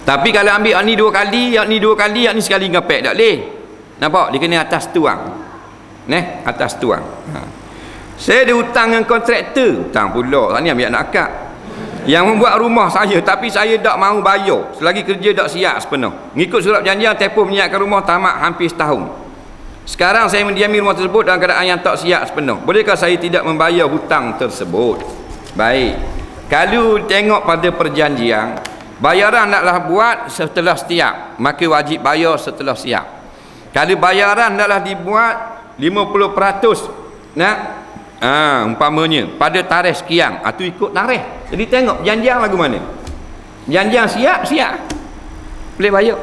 Tapi kalau ambil yang ni 2 kali, yang ni 2 kali, yang ni sekali ngepek tak boleh. Nampak? Dia kena atas tuang. Atas tuang. Saya ada hutang dengan kontraktor. Hutang pula. Ni ambil anak akak. Yang membuat rumah saya, tapi saya tak mahu bayar. Selagi kerja tak siap sepenuh. Ngikut surat perjanjian, tempoh menyiapkan rumah tamat hampir setahun. Sekarang saya mendiami rumah tersebut dalam keadaan yang tak siap sepenuh. Bolehkah saya tidak membayar hutang tersebut? Baik. Kalau tengok pada perjanjian, bayaran naklah buat setelah siap, maka wajib bayar setelah siap. Kalau bayaran naklah dibuat 50%, umpamanya pada tarikh sekian, tu ikut tarikh. Jadi tengok perjanjian lagu mana. Perjanjian siap boleh bayar.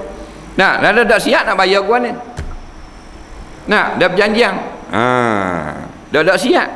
Kalau tak siap nak bayar ke mana? Dah perjanjian. Dah tak siap.